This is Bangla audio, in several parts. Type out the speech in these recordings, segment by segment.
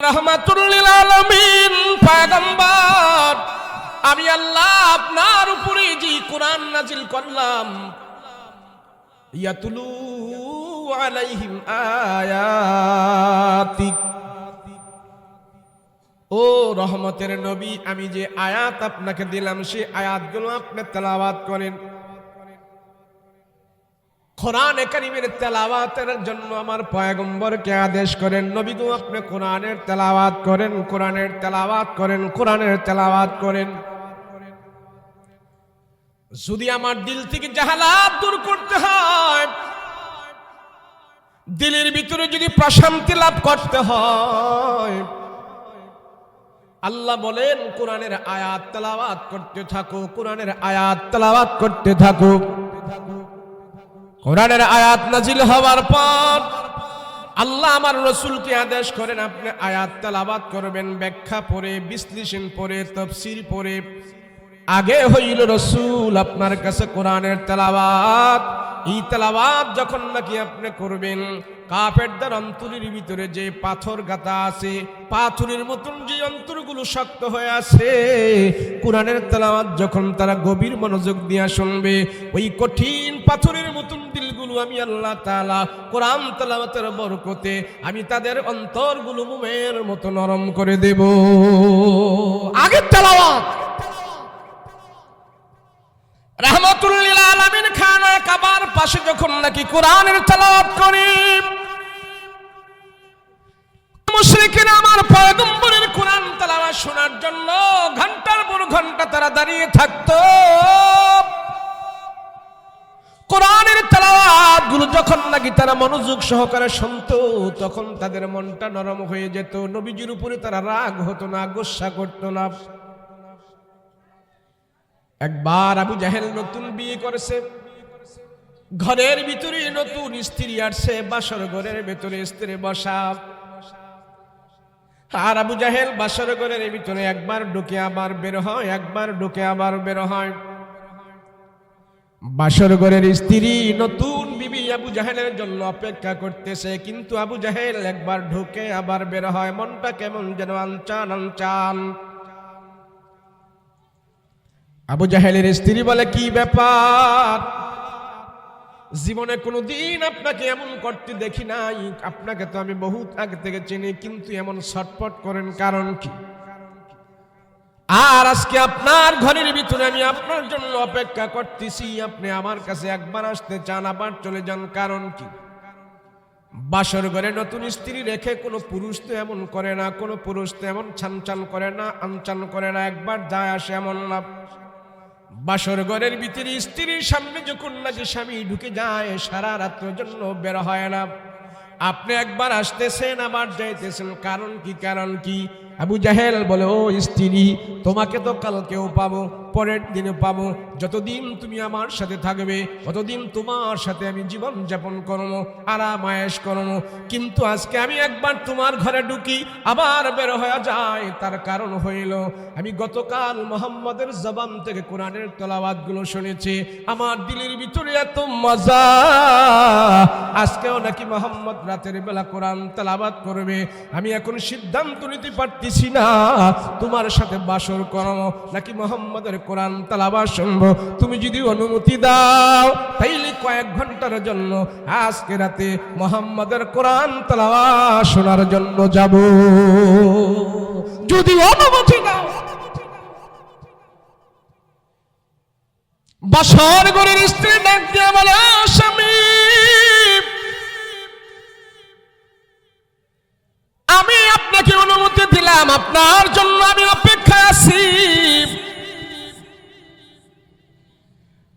রাহমাতুল লিল আলামিন পয়গম্বর, আমি আল্লাহ আপনার উপরে যে কোরআন নাজিল করলাম, ইয়াতুলু আলাইহিম আয়াতি। ও রহমতের নবী, আমি যে আয়াত আপনাকে দিলাম সেই আয়াতগুলো আপনি তেলাওয়াত করেন। কোরআনে কারীমের তেলাওয়াতের জন্য আমার পয়গম্বরকে আদেশ করেন, নবী গো আপনি কোরআনের তেলাওয়াত করেন, কোরআনের তেলাওয়াত করেন, কোরআনের তেলাওয়াত করেন। যদি আমার দিল থেকে জাহালাত দূর করতে হয়, দিলের ভিতরে যদি প্রশান্তি লাভ করতে হয়, আল্লাহ বলেন কোরআনের আয়াত তেলাওয়াত করতে থাকো, কোরআনের আয়াত তেলাওয়াত করতে থাকো। কোরআনের আয়াত নাজিল হওয়ার পর আল্লাহ আমার রাসূলকে আদেশ করেন আপনি আয়াত তেলাওয়াত করবেন, ব্যাখ্যা পড়ে, বিশ্লেষণ পড়ে, তাফসীর পড়ে। আগে হইল রাসূল আপনার কাছে কোরআনের তেলাওয়াত। এই তেলাওয়াত যখন নাকি আপনি করবেন, কাফেরদের অন্তরের ভিতরে যে পাথর গাঁথা আছে, পাথরের মতন যে অন্তরগুলো শক্ত হয়ে আছে, কোরআনের তেলাওয়াত যখন তারা গভীর মনোযোগ দিয়ে শুনবে, ওই কঠিন পাথরের মতন দিলগুলো আমি আল্লাহ তাআলা কোরআন তেলাওয়াতের বরকতে আমি তাদের অন্তরগুলো মোমের মতো নরম করে দেব। আগে তেলাওয়াত। রাহমাতুল লিল আলামিন খানা কাবার পাশে যখন নাকি কোরআনের তেলাওয়াত করি, মুশরিকিরা আমার পয়গম্বরের কোরআন তেলাওয়াত শোনার জন্য ঘন্টার পর ঘন্টা তারা দাঁড়িয়ে থাকতো। কোরআনের তেলাওয়াত গুলো যখন নাকি তারা মনোযোগ সহকারে শুনতো, তখন তাদের মনটা নরম হয়ে যেত, নবীজির উপরে তারা রাগ হতো না, গোসা করতো না। একবার আবু জাহেল নতুন বিয়ে করেছে, ঘরের ভিতরে নতুন স্ত্রী আসছে, বাসর ঘরের ভিতরে স্ত্রী বসা। আর আবু জাহেল বাসর ঘরের ভিতরে একবার ঢুকে আবার বের হয়, একবার ঢুকে আবার বের হয়। বাসর ঘরের স্ত্রী নতুন বিবি আবু জাহেলের জন্য অপেক্ষা করতেছে, কিন্তু আবু জাহেল একবার ঢুকে আবার বের হয়, মনটা কেমন যেন আনচান আনচান। আবু জাহেলের স্ত্রী বলে, কি ব্যাপার, জীবনে কোনোদিন আপনাকে এমন করতে দেখি নাই, আপনাকে তো আমি বহুত আগে থেকে চিনি, কিন্তু এমন ছটফট করেন কারণ কি? আর আজকে আপনার ঘরের ভিতরে আমি আপনার জন্য অপেক্ষা করতেছি, আপনি আমার কাছে একবার আসতে চান আবার চলে যান, কারণ কি? বাসর ঘরে নতুন স্ত্রী রেখে কোনো পুরুষ তো এমন করে না, কোনো পুরুষ তো এমন ছানচান করে না, আনচান করে না, একবার যায় আসে এমন না। বাসর ঘরের ভিতরে স্ত্রীর সামনে যখন নাকি স্বামী ঢুকে যায়, সারা রাত্রের জন্য বের হয় না। আপনি একবার আসতেছেন আবার যাইতেছেন, কারণ কি? কারণ কি? আবু জাহেল বলে, ও স্ত্রী, তোমাকে তো কালকেও পাবো, পরের দিনে পাবো, যতদিন তুমি আমার সাথে থাকবে ততদিন তোমার সাথে আমি জীবন যাপন করবো, আরাম আয়েশ করবো, কিন্তু আজকে আমি একবার তোমার ঘরে ঢুকি আবার বের হয়ে যায়। তার কারণ হইল আমি গতকাল মুহাম্মদের জবান থেকে কোরআনের তেলাওয়াত গুলো শুনেছি, আমার দিলের ভিতরে এত মজা, আজকেও নাকি মুহাম্মদ রাতের বেলা কোরআন তেলাওয়াত করবে। আমি এখন সিদ্ধান্ত নিতে পারতেছি না তোমার সাথে বাসর করবো নাকি মুহাম্মদের কোরআন তেলাওয়াত শুনবো। তুমি যদি অনুমতি দাও তাইলে কয়েক ঘন্টার জন্য আজকে রাতে মুহাম্মদের কোরআন তেলাওয়াত শোনার জন্য যাব, যদি অনুমতি দাও। বাসর ঘরের স্ত্রী ডাক দিয়ে বলে, স্বামী, আমি আপনাকে অনুমতি দিলাম, আপনার জন্য আমি অপেক্ষায় আছি,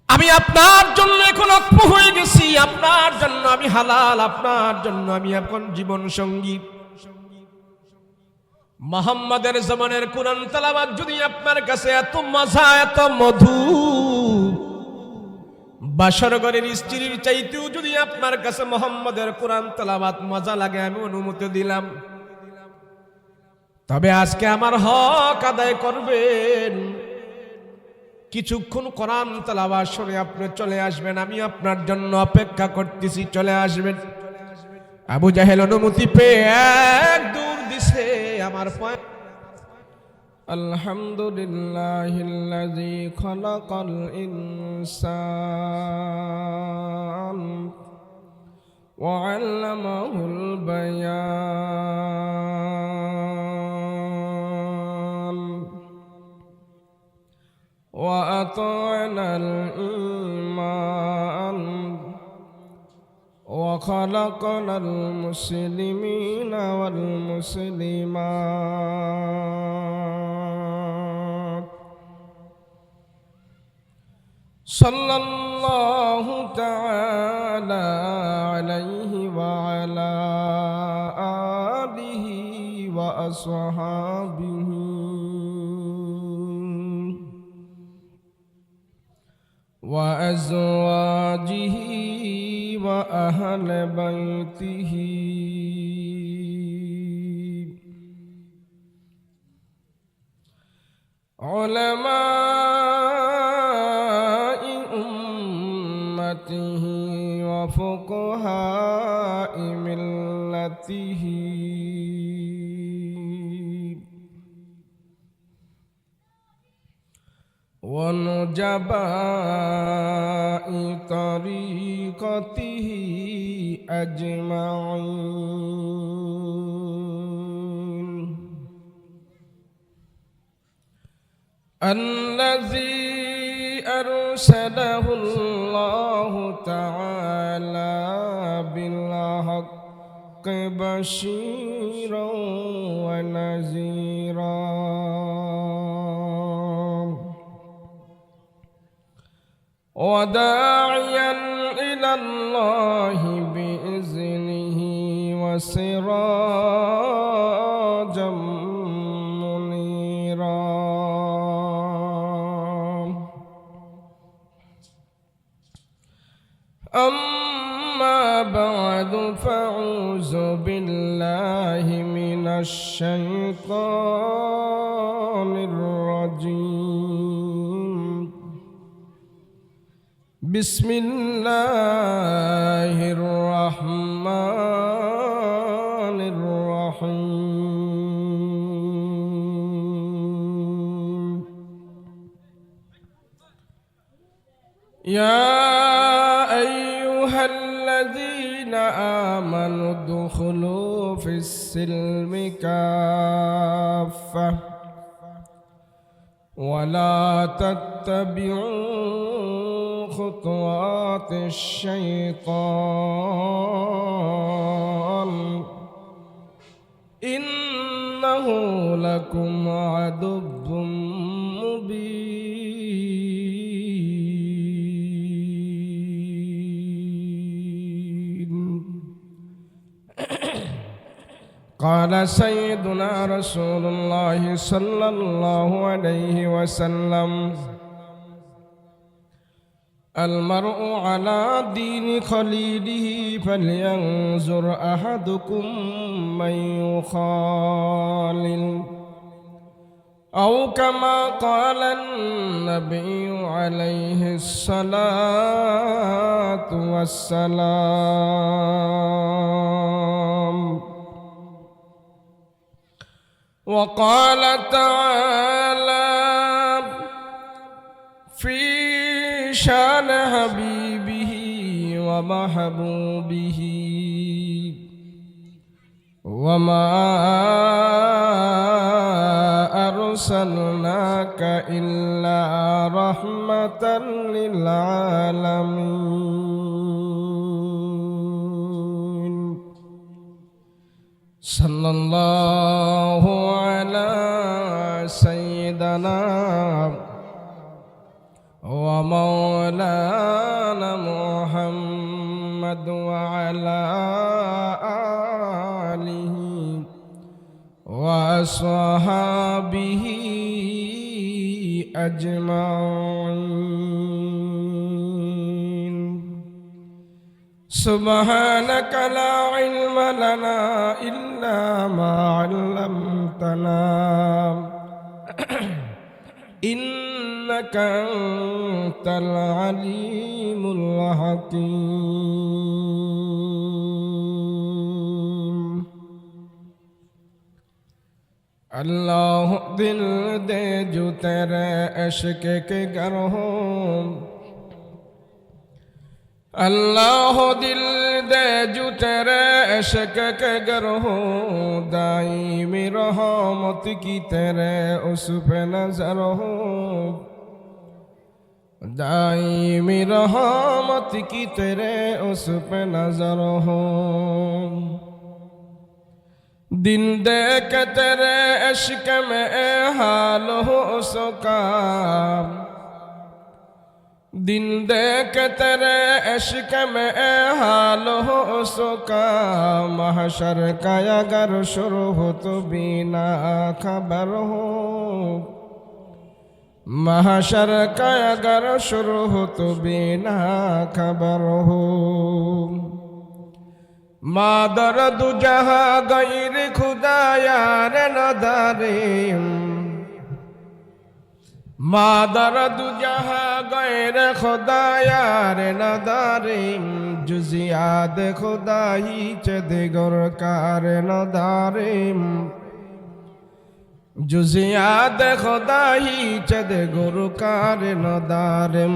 আমি আপনার জন্য এখন অক্ষ হয়ে গেছি, আপনার জন্য আমি হালাল, আপনার জন্য আমি এখন জীবন সঙ্গী। মুহাম্মাদের জমানের কোরআন তেলাওয়াত যদি আপনার কাছে এত মজা, এত মধু, বাসর ঘরের স্ত্রীর চাইতেও যদি আপনার কাছে মুহাম্মাদের কোরআন তেলাওয়াত মজা লাগে, আমি অনুমতি দিলাম। তবে আজকে আমার হক আদায় করবেন, কিছুক্ষণ কোরআন তেলাওয়াত শুনে আপনি চলে আসবেন, আমি আপনার জন্য অপেক্ষা করতেছি, চলে আসবেন। আবু জাহেল অনুমতি পেয়ে এক দূর দিছে আমার পয়েন্ট আলহামদুলিল্লাহিল্লাযী খালাকাল ইনসান ওয়া আল্লামাহুল বায়ান ওয়া আতা'নাল ঈমান وخلقنا المسلمين والمسلمات صلى الله تعالى عليه وعلى آله وأصحابه وأزواجه وأهل بيته علماء أمته وفقهاء ملته ونجباء طريقته أجمعين الذي أرسله الله تعالى بالحق بشيرا ونذيرا وداعيا إلى الله بإذنه وسراجا منيرا أما بعد فأعوذ بالله من الشيطان الرجيم بسم الله الرحمن الرحيم يا أيها الذين آمنوا ادخلوا في السلم كافة ولا تتبعوا خطوات الشيطان إنه لكم عدو مبين قال سيدنا رسول الله صلى الله عليه وسلم المرء على دين خليله فلينظر أحدكم من يخالل أو كما قال النبي عليه الصلاة والسلام وقال تعالى في شان حبيبه ومحبوبه وما أرسلناك إلا رحمة للعالمين صلى الله على سيدنا ومولانا محمد وعلى آله وأصحابه أجمعين سبحانك لا علم لنا إلا ما علمتنا إنك أنت العليم الحكيم अल्लाह दिल दे जो तेरे इश्क के गर हो, अल्लाह दिल दे जो तेरे इश्क के गर हो, दाईमी रहमत की तेरे उस पे नजर हो, दाईमी रहमत की तेरे उस पे नजर हो। दिन देख तेरे इश्क में हाल हो उसका, दिन देख तेरे इश्क में हाल हो उसका, महशर का अगर शुरू हो तो बिना खबर हो, महशर का अगर शुरू हो तो बिना खबर हो। मादर दु जहां गैर खुदा यार नदारिम, मादर दु जहां गैर खुदा यार नदारिम, जुजियाद खुदा ही चदे गुर कार नदारिम, जुजियाद खुदा ही चद गुरु कार नदारिम।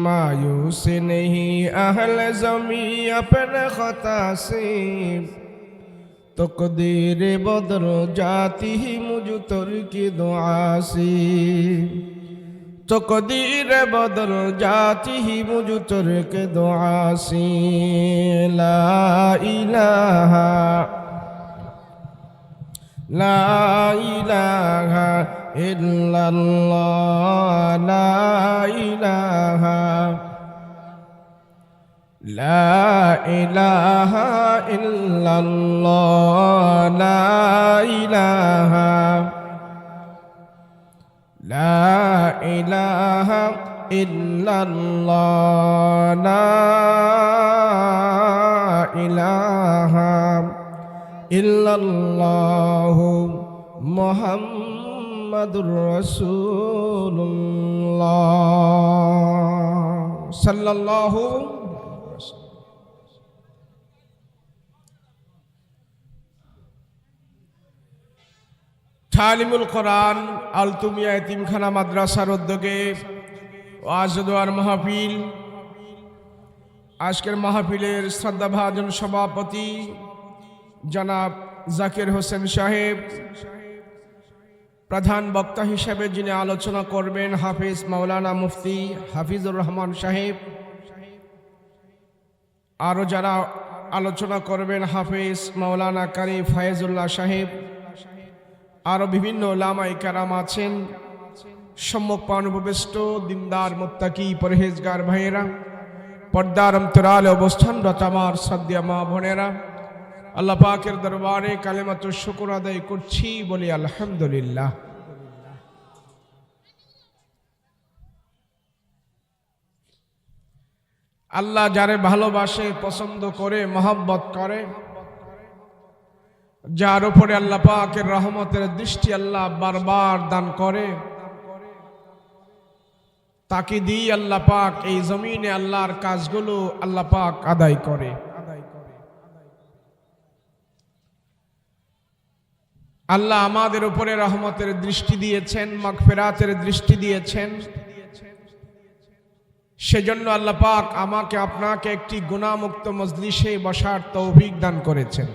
मायूस नहीं अहल ज़मी अपने खता से, तकदीर बदल जाती ही मुझ तर की दुआ से, तकदीर बदल जाती ही मुझ तर के दुआ से। ला इलाहा ला इलाहा इल्लल्लाह, ला इलाहा ला इलाहा इल्लल्लाह, ला इलाहा ला इलाहा इल्लल्लाह, ला इलाहा इल्लल्लाहु मुहम्मदुर रसूलुल्लाह सल्लल्लाहु। तालिमुल कुरान আলতুমিয়া এতিমখানা মাদ্রাসার উদ্যোগে ওয়াজ দোয়ার মাহফিল। আজকের মাহফিলের শ্রদ্ধাভাজন সভাপতি জনাব জাকির হোসেন সাহেব, প্রধান বক্তা হিসেবে যিনি আলোচনা করবেন হাফিজ মাওলানা মুফতি হাফিজুর রহমান সাহেব, আরও যারা আলোচনা করবেন হাফিজ মাওলানা কারি ফায়েজুল্লাহ সাহেব, আরও বিভিন্ন ওলামায়ে কেরাম আছেন। সম্মুখ পানুপবিষ্ট দিনদার মুত্তাকি পরহেজগার ভাইয়েরা, পর্দার অন্তরালে অবস্থানরত আমার শ্রদ্ধেয় মা বোনেরা, আল্লাহ পাকের দরবারে কালেমাতুশ শুকর আদায় করছি, বলি আলহামদুলিল্লাহ। আল্লাহ যারে ভালোবাসে, পছন্দ করে, মহব্বত করে, যার উপরে আল্লাহ পাকের রহমতের দৃষ্টি আল্লাহ বারবার দান করে, তাকে দিয়ে আল্লাহ পাক এই জমিনে আল্লাহর কাজগুলো আল্লাহ পাক আদায় করে। আল্লাহ আমাদের উপরে রহমতের দৃষ্টি দিয়েছেন, মাগফিরাতের দৃষ্টি দিয়েছেন। সেজন্য আল্লাহ পাক আমাকে আপনাকে একটি গুনাহমুক্ত মজলিসে বসার তৌফিক দান করেছেন।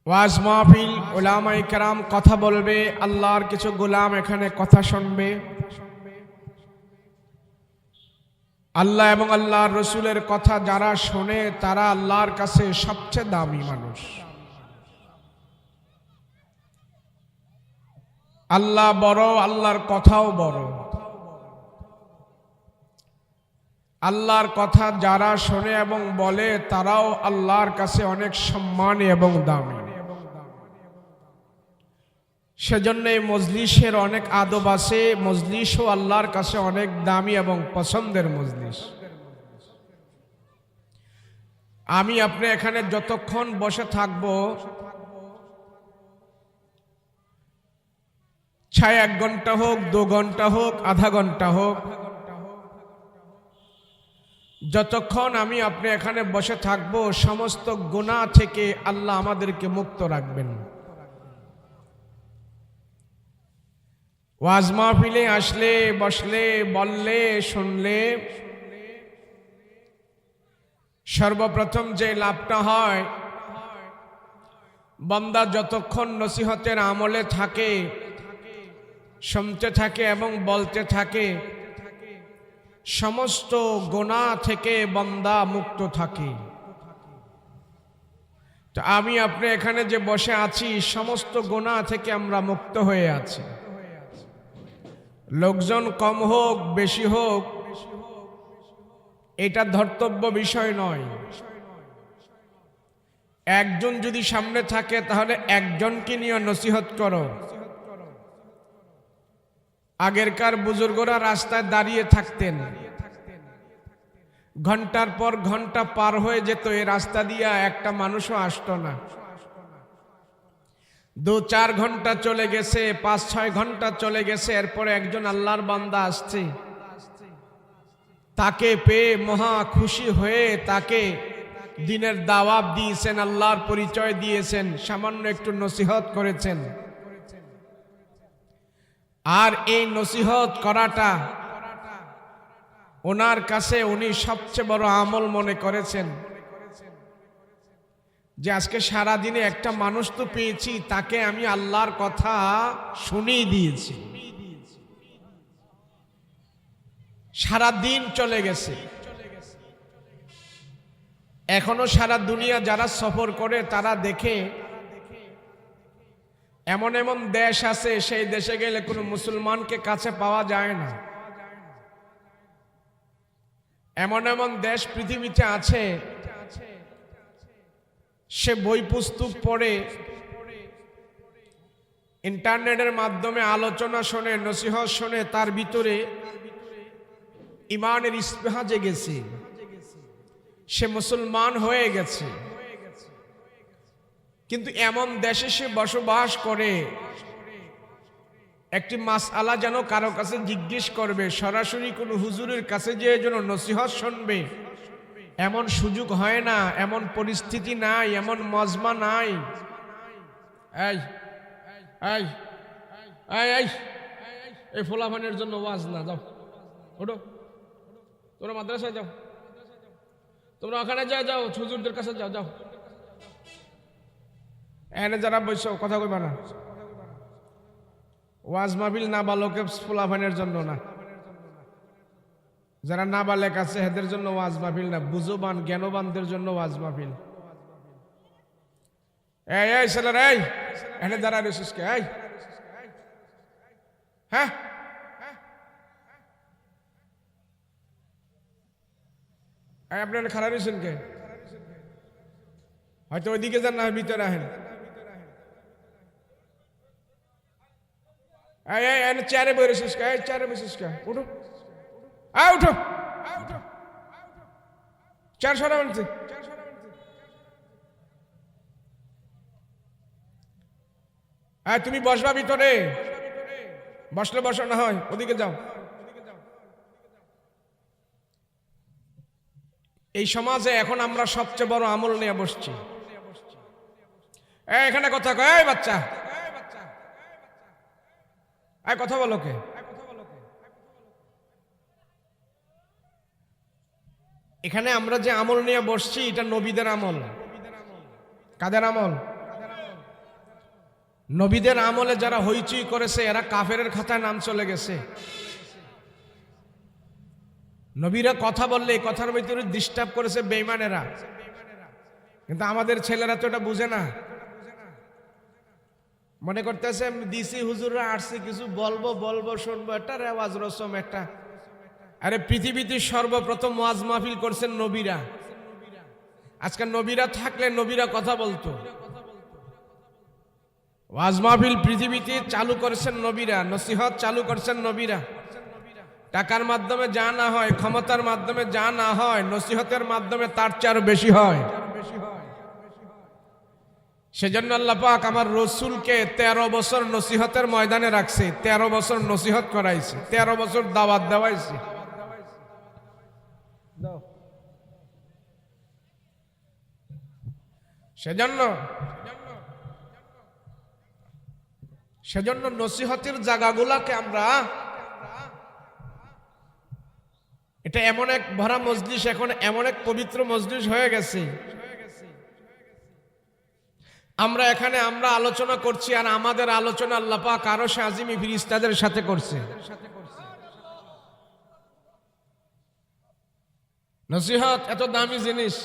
ওয়াজ মাহফিল, উলামায়ে কেরাম কথা বলবে, আল্লাহর কিছু গোলাম এখানে কথা শুনবে। আল্লাহ এবং আল্লাহর রসুলের কথা যারা শোনে তারা আল্লাহর কাছে সবচেয়ে দামি মানুষ। আল্লাহ বড়, আল্লাহর কথাও বড়। আল্লাহর কথা যারা শোনে এবং বলে তারাও আল্লাহর কাছে অনেক সম্মানী এবং দামি। সেজন্য এই মজলিসের অনেক আদব আছে, মজলিসও আল্লাহর কাছে অনেক দামি এবং পছন্দের মজলিস। আমি আপনি এখানে যতক্ষণ বসে থাকব, চাই 1 ঘন্টা হোক, 2 ঘন্টা হোক, আধা ঘন্টা হোক, যতক্ষণ আমি আপনি এখানে বসে থাকব সমস্ত গুনাহ থেকে আল্লাহ আমাদেরকে মুক্ত রাখবেন। ওয়াজ মাহফিলে আসলে, বসলে, বললে, শুনলে সর্বপ্রথম যে লাভটা হয়, বান্দা যতক্ষণ নসিহতের আমলে থাকে, শুনতে থাকে এবং বলতে থাকে, সমস্ত গুনাহ থেকে বান্দা মুক্ত থাকে। তো আমি আপনি এখানে যে বসে আছি সমস্ত গুনাহ থেকে আমরা মুক্ত হয়ে আছি। লোকজন কম হোক বেশি হোক এটা ধর্তব্য বিষয় নয়। একজন যদি সামনে থাকে তাহলে একজনকে নিয়ে নসিহত করো। আগেরকার বুজুর্গরা রাস্তায় দাঁড়িয়ে থাকতেন, ঘন্টার পর ঘন্টা পার হয়ে যেত, এই রাস্তা দিয়ে একটা মানুষও আসতো না। 2-4 ঘন্টা চলে গেছে, 5-6 ঘন্টা চলে গেছে, এরপরে একজন আল্লাহর বান্দা আসছে, তাকে পেয়ে মহা খুশি হয়ে তাকে দিনের দাওয়াত দিয়েছেন, আল্লাহর পরিচয় দিয়েছেন, সামান্য একটু নসিহত করেছেন। আর এই নসিহত করাটা ওনার কাছে উনি সবচেয়ে বড় আমল মনে করেছেন, যে আজকে সারা দিনে একটা মানুষ তো পেয়েছি, তাকে আমি আল্লাহর কথা শুনিয়ে দিয়েছি। সারা দিন চলে গেছে, এখনো সারা দুনিয়া যারা সফর করে তারা দেখে এমন এমন দেশ আছে, সেই দেশে গেলে কোনো মুসলমানকে কাছে পাওয়া যায় না। এমন এমন দেশ পৃথিবীতে আছে, সে বই পুস্তক পড়ে, ইন্টারনেটের মাধ্যমে আলোচনা শোনে, নসিহত শোনে, তার ভিতরে ইমানের ইস্তেহা জেগেছে, সে মুসলমান হয়ে গেছে। কিন্তু এমন দেশে সে বসবাস করে, একটি মাসআলা যেন কারো কাছে জিজ্ঞেস করবে, সরাসরি কোনো হুজুরের কাছে যে যেন নসিহত শুনবে, এমন সুযোগ হয় না, এমন পরিস্থিতি নাই, এমন মজমা নাই। এই এই এই এই এই ফোলাফানের জন্য ওয়াজ না, যাও ওঠো, তোমরা মাদ্রাসায় যাও, তোমরা ওখানে যাও, হুজুরদের কাছে যাও, যাও। এখানে যারা বসছো কথা কইবা না। ওয়াজ মাহফিল নাবালকে ফোলাফানের জন্য না, যারা নাবালেক আছে এদের জন্য ওয়াজ মাহফিল না, বুঝবান জ্ঞানবানদের জন্য ওয়াজ মাহফিল। এই এই ছেলেরা, এই এখানে যারা রয়েছিস কে, এই হ্যাঁ আপনারা খারাপ রয়েছেন কে? হয়তো ওইদিকে যান না, ভিতরে আহেন। চেয়ারে বই রয়েছিস কে? চেয়ারে বসিস কে? উঠো, উঠো, চেয়ার সরা বলছে। তুমি বসবা ভিতরে, বসলে বসো, না হয় ওদিকে যাও। এই সমাজে এখন আমরা সবচেয়ে বড় আমল নিয়ে বসছি। এখানে কথা কয়, এই বাচ্চা, কথা বলো কে? এখানে আমরা যে আমল নিয়ে বসছি এটা নবীদের আমল। কাদের আমল? নবীদের আমলে যারা হইচই করেছে এরা কাফেরের খাতায় নাম চলে গেছে। নবীরা কথা বললে এই কথার ভিতরে ডিস্টার্ব করেছে বেঈমানেরা, কিন্তু আমাদের ছেলেরা তো এটা বুঝে না। মনে করতেছে দিসি হুজুররা আসছে, কিছু বলবো বলবো শুনবো, একটা রেওয়াজ রসম একটা। আরে পৃথিবীতে সর্বপ্রথম ওয়াজ মাহফিল করছেন নবীরা। আজকে নবীরা থাকলে নবীরা কথা বলতো। ওয়াজ মাহফিল পৃথিবীতে চালু করেছেন নবীরা, নসিহত চালু করছেন নবীরা। টাকার মাধ্যমে যা না হয়, ক্ষমতার মাধ্যমে যা না হয়, নসিহতের মাধ্যমে তার চেয়ে আরো বেশি হয়। সেজন্য আল্লাহ পাক আমার রসুলকে 13 বছর নসিহতের ময়দানে রাখছে, 13 বছর নসিহত করাইছে, 13 বছর দাওয়াত দেওয়াইছে। সেজন্য নসিহতের জায়গাগুলাকে আমরা, এটা এমন এক ভরা মজলিস, এখন এমন এক পবিত্র মজলিস হয়ে গেছে, আমরা এখানে আমরা আলোচনা করছি, আর আমাদের আলোচনা আল্লাহ পাক আরশে আজিমি ফেরেশতাদের সাথে করছে। নসিহত এত দামি জিনিস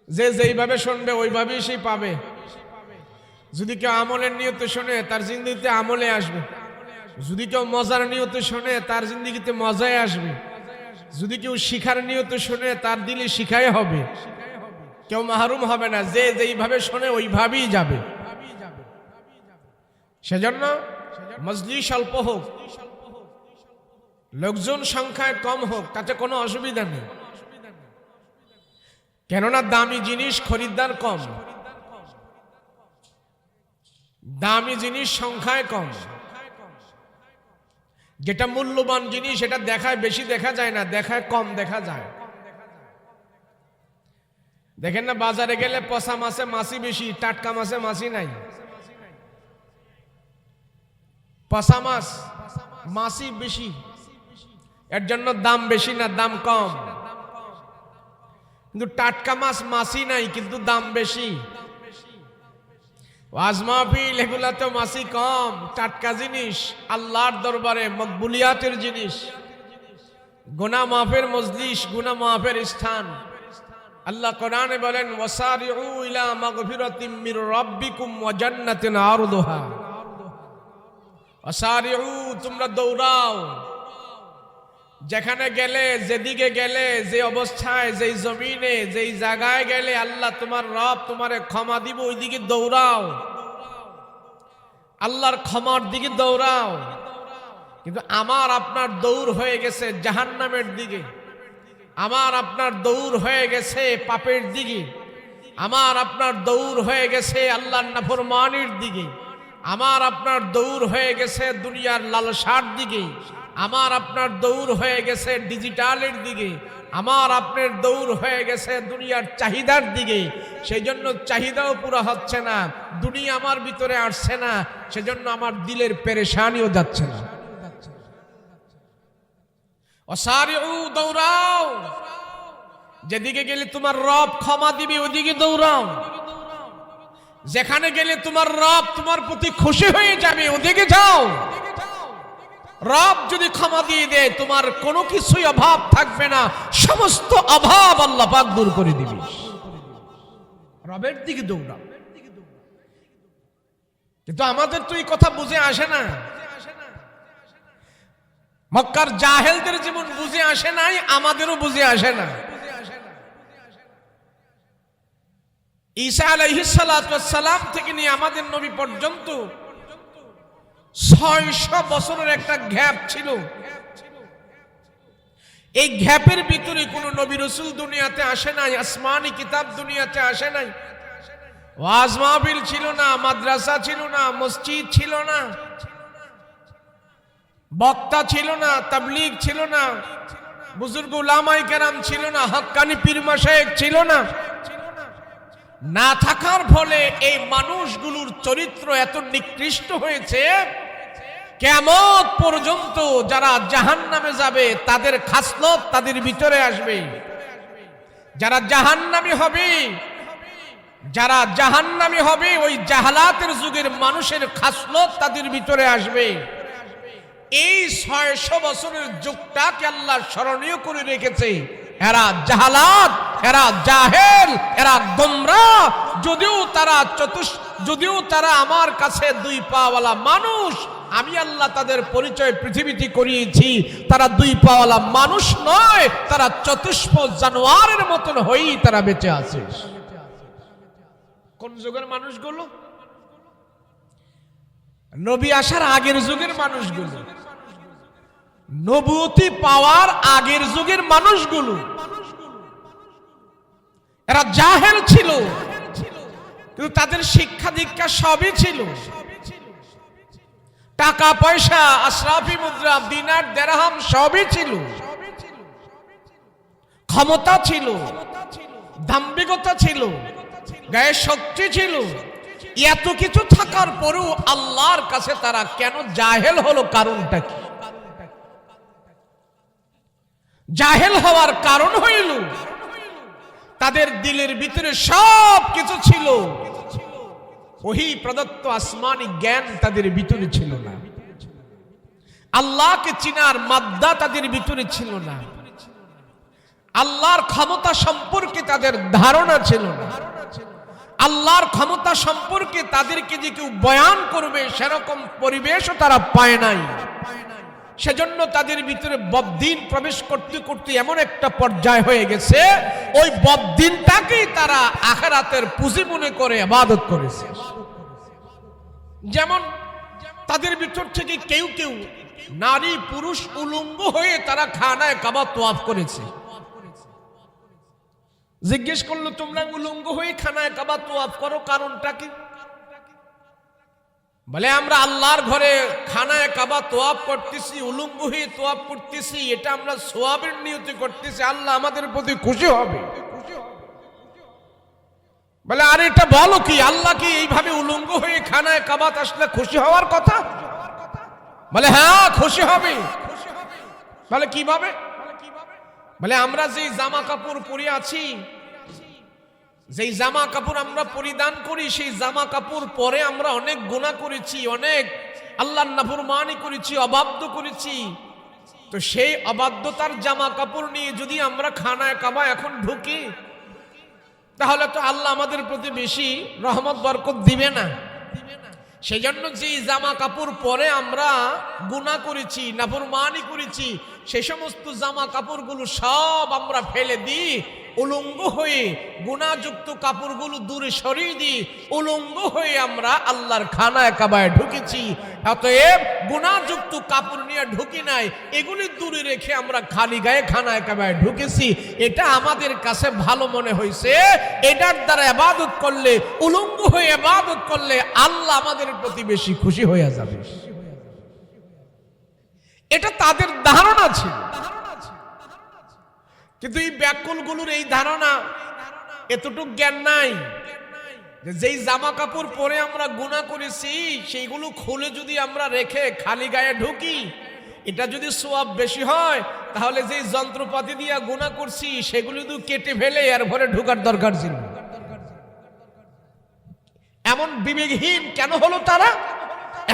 যে যেইভাবে শুনবে ওইভাবেই সে পাবে। যদি কেউ আমলের নিয়তে শোনে তার জিন্দেগিতে আমলে আসবে, যদি কেউ মজার নিয়তে শোনে তার জিন্দেগিতে মজায় আসবে, যদি কেউ শিখার নিয়তে শোনে তার দিলে শিখাই হবে, কেউ মাহরুম হবে না, যে যেইভাবে শোনে ওইভাবেই যাবে। সেজন্য মজলিস অল্প হোক, লোকজন সংখ্যায় কম হোক, তাতে কোনো অসুবিধা নেই, কেননা দামি জিনিস খরিদ্দার কম, দামি জিনিস সংখ্যায় কম। যেটা মূল্যবান জিনিস সেটা দেখায় বেশি দেখা যায় না, দেখায় কম দেখা যায়। দেখেন না বাজারে গেলে পচা মাছে মাছি বেশি, টাটকা মাছে মাছি নাই। পচা মাছ মাছি বেশি, এর জন্য দাম বেশি না, দাম কম। কিন্তু টাটকা মাছ মাছি নাই, কিন্তু দাম বেশি। ওয়াজ মাহফিল এগুলা তো মাছি কম, টাটকা জিনিস, আল্লাহর দরবারে মকবুলিয়াতের জিনিস, গুনাহ মাফের মজলিস, গুনাহ মাফের স্থান। আল্লাহ কোরআনে বলেন ওয়াসারিউ ইলা মাগফিরাতিম মির রাব্বিকুম ওয়া জান্নাতিন আরদুহা। ওয়াসারিউ, তোমরা দৌড়াও, যেখানে গেলে, যেদিকে গেলে, যে অবস্থায়, যেই জমিনে, যেই জায়গায় গেলে আল্লাহ তোমার রব তোমারে ক্ষমা দিব, ওই দিকে দৌড়াও, আল্লাহর ক্ষমার দিকে দৌড়াও। কিন্তু আমার আপনার দৌড় হয়ে গেছে জাহান্নামের দিকে, আমার আপনার দৌড় হয়ে গেছে পাপের দিকে, আমার আপনার দৌড় হয়ে গেছে আল্লাহর নাফরমানির দিকে, আমার আপনার দৌড় হয়ে গেছে দুনিয়ার লালসার দিকে, আমার আপনার দৌড় হয়ে গেছে ডিজিটালের দিকে, আমার আপনার দৌড় হয়ে গেছে দুনিয়ার চাহিদার দিকে। সেই জন্য চাহিদাও পুরো হচ্ছে না, দুনিয়া আমার ভিতরে আসছে না, সেজন্য আমার দিলের পেরেশানিও যাচ্ছে না। ওয়াসারিউ, দৌড়াও, যেদিকে গেলে তোমার রব ক্ষমা দিবে ওইদিকে দৌড়াও, যেখানে গেলে তোমার রব তোমার প্রতি খুশি হয়ে যাবে ওদিকে যাও। রব যদি ক্ষমা দিয়ে দেয় তোমার কোনো কিছুই অভাব থাকবে না, সমস্ত অভাব আল্লাহ পাক দূর করে দিবে। রবের দিকে দৌড়াও। কিন্তু আমাদের তো এই কথা বুঝে আসে না। মক্কার জাহেলদের যেমন বুঝে আসে নাই, আমাদেরও বুঝে আসে না। ঈসা আলাইহিস সালাতু ওয়াস সালাম থেকে নিয়ে আমাদের নবী পর্যন্ত 600 বছরের একটা গ্যাপ ছিল। এই গ্যাপের ভিতরে কোন নবী রাসূল দুনিয়াতে আসে নাই, আসমানি কিতাব দুনিয়াতে আসে নাই, ওয়াজ মাহফিল ছিল না, মাদ্রাসা ছিল না, মসজিদ ছিল না, বক্তা ছিল না, তাবলীগ ছিল না, বুজুর্গ উলামায়ে কেরাম ছিল না, হক্কানি পীর মাশায়েখ ছিল না। না থাকার ফলে এই মানুষগুলোর চরিত্র এত নিকৃষ্ট হয়েছে, কিয়ামত পর্যন্ত যারা জাহান্নামে যাবে তাদের খাসলত তাদের ভিতরে আসবে। যারা জাহান্নামী হবে, যারা জাহান্নামী হবে, ওই জাহালাতের যুগের মানুষের খাসলত তাদের ভিতরে আসবে। এই 600 বছরের যুগটাকে আল্লাহ স্মরণীয় করে রেখেছে। এরা জাহালাত, এরা জাহেল, এরা গোমরাহ। যদিও তারা আমার কাছে 2 পাওয়ালা মানুষ, আমি আল্লাহ তাদের পরিচয় পৃথিবীতে করিয়েছি, তারা 2 পাওয়ালা মানুষ নয়, তারা চতুষ্প জানোয়ারের মতন হয়েই তারা বেঁচে আছে। কোন যুগের মানুষগুলো? নবী আসার আগের যুগের মানুষগুলো, নবুয়তি পাওয়ার আগের যুগের মানুষগুলো। এরা জাহেল ছিল, কিন্তু তাদের শিক্ষা দীক্ষা সবই ছিল। টাকা পয়সা, আশরাফি মুদ্রা, দিনার দিরহাম সবই ছিল। ক্ষমতা ছিল, দাম্ভিকতা ছিল, গায়ে শক্তি ছিল, এত কিছু থাকার পরেও আল্লাহর কাছে তারা কেন জাহেল হলো? কারণটা কি? জাহেল হওয়ার কারণ হইল তাদের দিলের ভিতরে সব কিছু ছিল, ওহি প্রদত্ত আসমানি জ্ঞান তাদের ভিতরে ছিল না, আল্লাহকে চিনার মাদ্দা তাদের ভিতরে ছিল না, আল্লাহর ক্ষমতা সম্পর্কে তাদের ধারণা ছিল না, আল্লাহর ক্ষমতা সম্পর্কে তাদেরকে যে কেউ বয়ান করবে সেরকম পরিবেশও তারা পায় নাই। সেজন্য তাদের ভিতরে বদ্দিন প্রবেশ করতে করতে এমন একটা পর্যায় হয়ে গেছে, ওই বদ্দিনটাকেই তারা আখিরাতের পুঁজি মনে করে ইবাদত করেছে। যেমন তাদের ভিতর থেকে কেউ কেউ নারী পুরুষ উলঙ্গ হয়ে তারা খানায় কাবা তোয়াফ করেছে। জিজ্ঞেস করলো, তোমরা উলঙ্গ হয়ে খানায় কাবা তোয়াফ করো, কারণটা কি? বলে, আমরা আল্লাহর ঘরে খানায় কাবা তোয়াফ করতেছি, উলঙ্গ হয়ে তোয়াফ করতেছি, এটা আমরা সওয়াবের নিয়তে করতেছি, আল্লাহ আমাদের প্রতি খুশি হবে। বলে, আরে এটা বলো কি, আল্লাহ কি এইভাবে উলঙ্গ হয়ে খানায় কাবাত আসলে খুশি হওয়ার কথা? বলে, হ্যাঁ খুশি হবে। বলে, কিভাবে? বলে, আমরা যে জামা কাপড় পরে আছি, যেই জামা কাপড় আমরা পরিধান করি, সেই জামা কাপড় পরে আমরা অনেক গুনাহ করেছি, অনেক আল্লাহর নাফরমানি করেছি, অবাধ্য করেছি। তো সেই অবাধ্যতার জামা কাপড় নিয়ে যদি আমরা খানায় কাবা এখন ঢুকি, তাহলে তো আল্লাহ আমাদের প্রতি বেশি রহমত বরকত দিবে না। সেই জন্য যেই জামা কাপড় পরে আমরা গুনাহ করেছি, নাফরমানি করেছি, সেই সমস্ত জামা কাপড়গুলো সব আমরা ফেলে দিই, উলঙ্গ হয়ে গুনাহযুক্ত কাপড়গুলো দূরে সরিয়ে দিই, উলঙ্গ হয়ে আমরা আল্লাহর খানায় কাবায় ঢুকেছি। অতএব গুনাহযুক্ত কাপড় নিয়ে ঢুকি নাই, এগুলি দূরে রেখে আমরা খালি গায়ে খানায় কাবায় ঢুকেছি। এটা আমাদের কাছে ভালো মনে হয়েছে, এটার দ্বারা ইবাদত করলে, উলঙ্গ হয়ে ইবাদত করলে আল্লাহ আমাদের প্রতি বেশি খুশি হয়ে যাবে। এটা তাদের ধারণা ছিল। কিন্তু এই ব্যাকুলগুলোর এই ধারণা, এতটুকু জ্ঞান নাই যে যেই জামা কাপড় পরে আমরা গুনাহ করেছি সেইগুলো খুলে যদি আমরা রেখে খালি গায়ে ঢুকি, এটা যদি সওয়াব বেশি হয়, তাহলে যেই যন্ত্রপাতি দিয়ে গুনাহ করছি সেগুলো তো কেটে ফেলে এর ভরে ঢোকার দরকার ছিল। এমন বিবেকহীন কেন হলো তারা?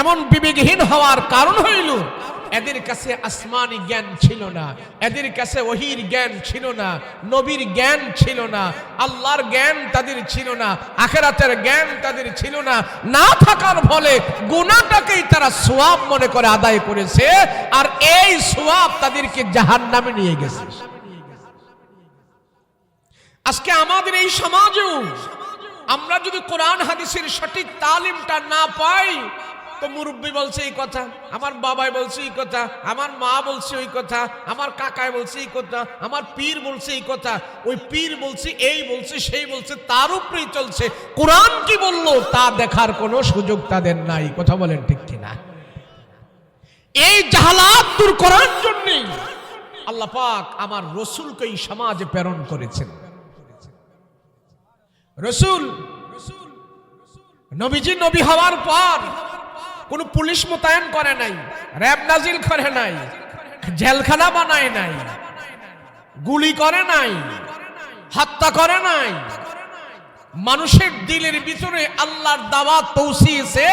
এমন বিবেকহীন হওয়ার কারণ হইল এদের কাছে আসমানি জ্ঞান ছিল না, এদের কাছে ওহীর জ্ঞান ছিল না, নবীর জ্ঞান ছিল না, আল্লাহর জ্ঞান তাদের ছিল না, আখিরাতের জ্ঞান তাদের ছিল না। না থাকার ফলে গুনাহটাকেই তারা সওয়াব মনে করে আদায় করেছে, আর এই সওয়াব তাদেরকে জাহান্নামে নিয়ে গেছে। আজকে আমাদের এই সমাজেও আমরা যদি কোরআন হাদিসের সঠিক তালিমটা না পাই, তো মুরব্বী বলছে এই কথা, আমার বাবাই বলছে এই কথা, আমার মা বলছে ওই কথা, আমার কাকাই বলছে এই কথা, আমার পীর বলছে এই কথা, ওই পীর বলছে এই বলছে সেই বলছে, তার উপরেই চলছে। কোরআন কি বললো তা দেখার কোনো সুযোগ তাদের নাই। কথা বলেন ঠিক কিনা? এই জাহালাত দূর করার জন্য আল্লাহ পাক আমার রসুলকে এই সমাজে প্রেরণ করেছেন। রসুল নবীজি নবী হওয়ার পর কোন পুলিশ মোতায়েন করে নাই, র‍্যাব নাজিল করে নাই, জেলখানা বানায় নাই, গুলি করে নাই, হত্যা করে নাই। মানুষের দিলের ভিতরে আল্লাহর দাওয়াত পৌঁছিয়েছে,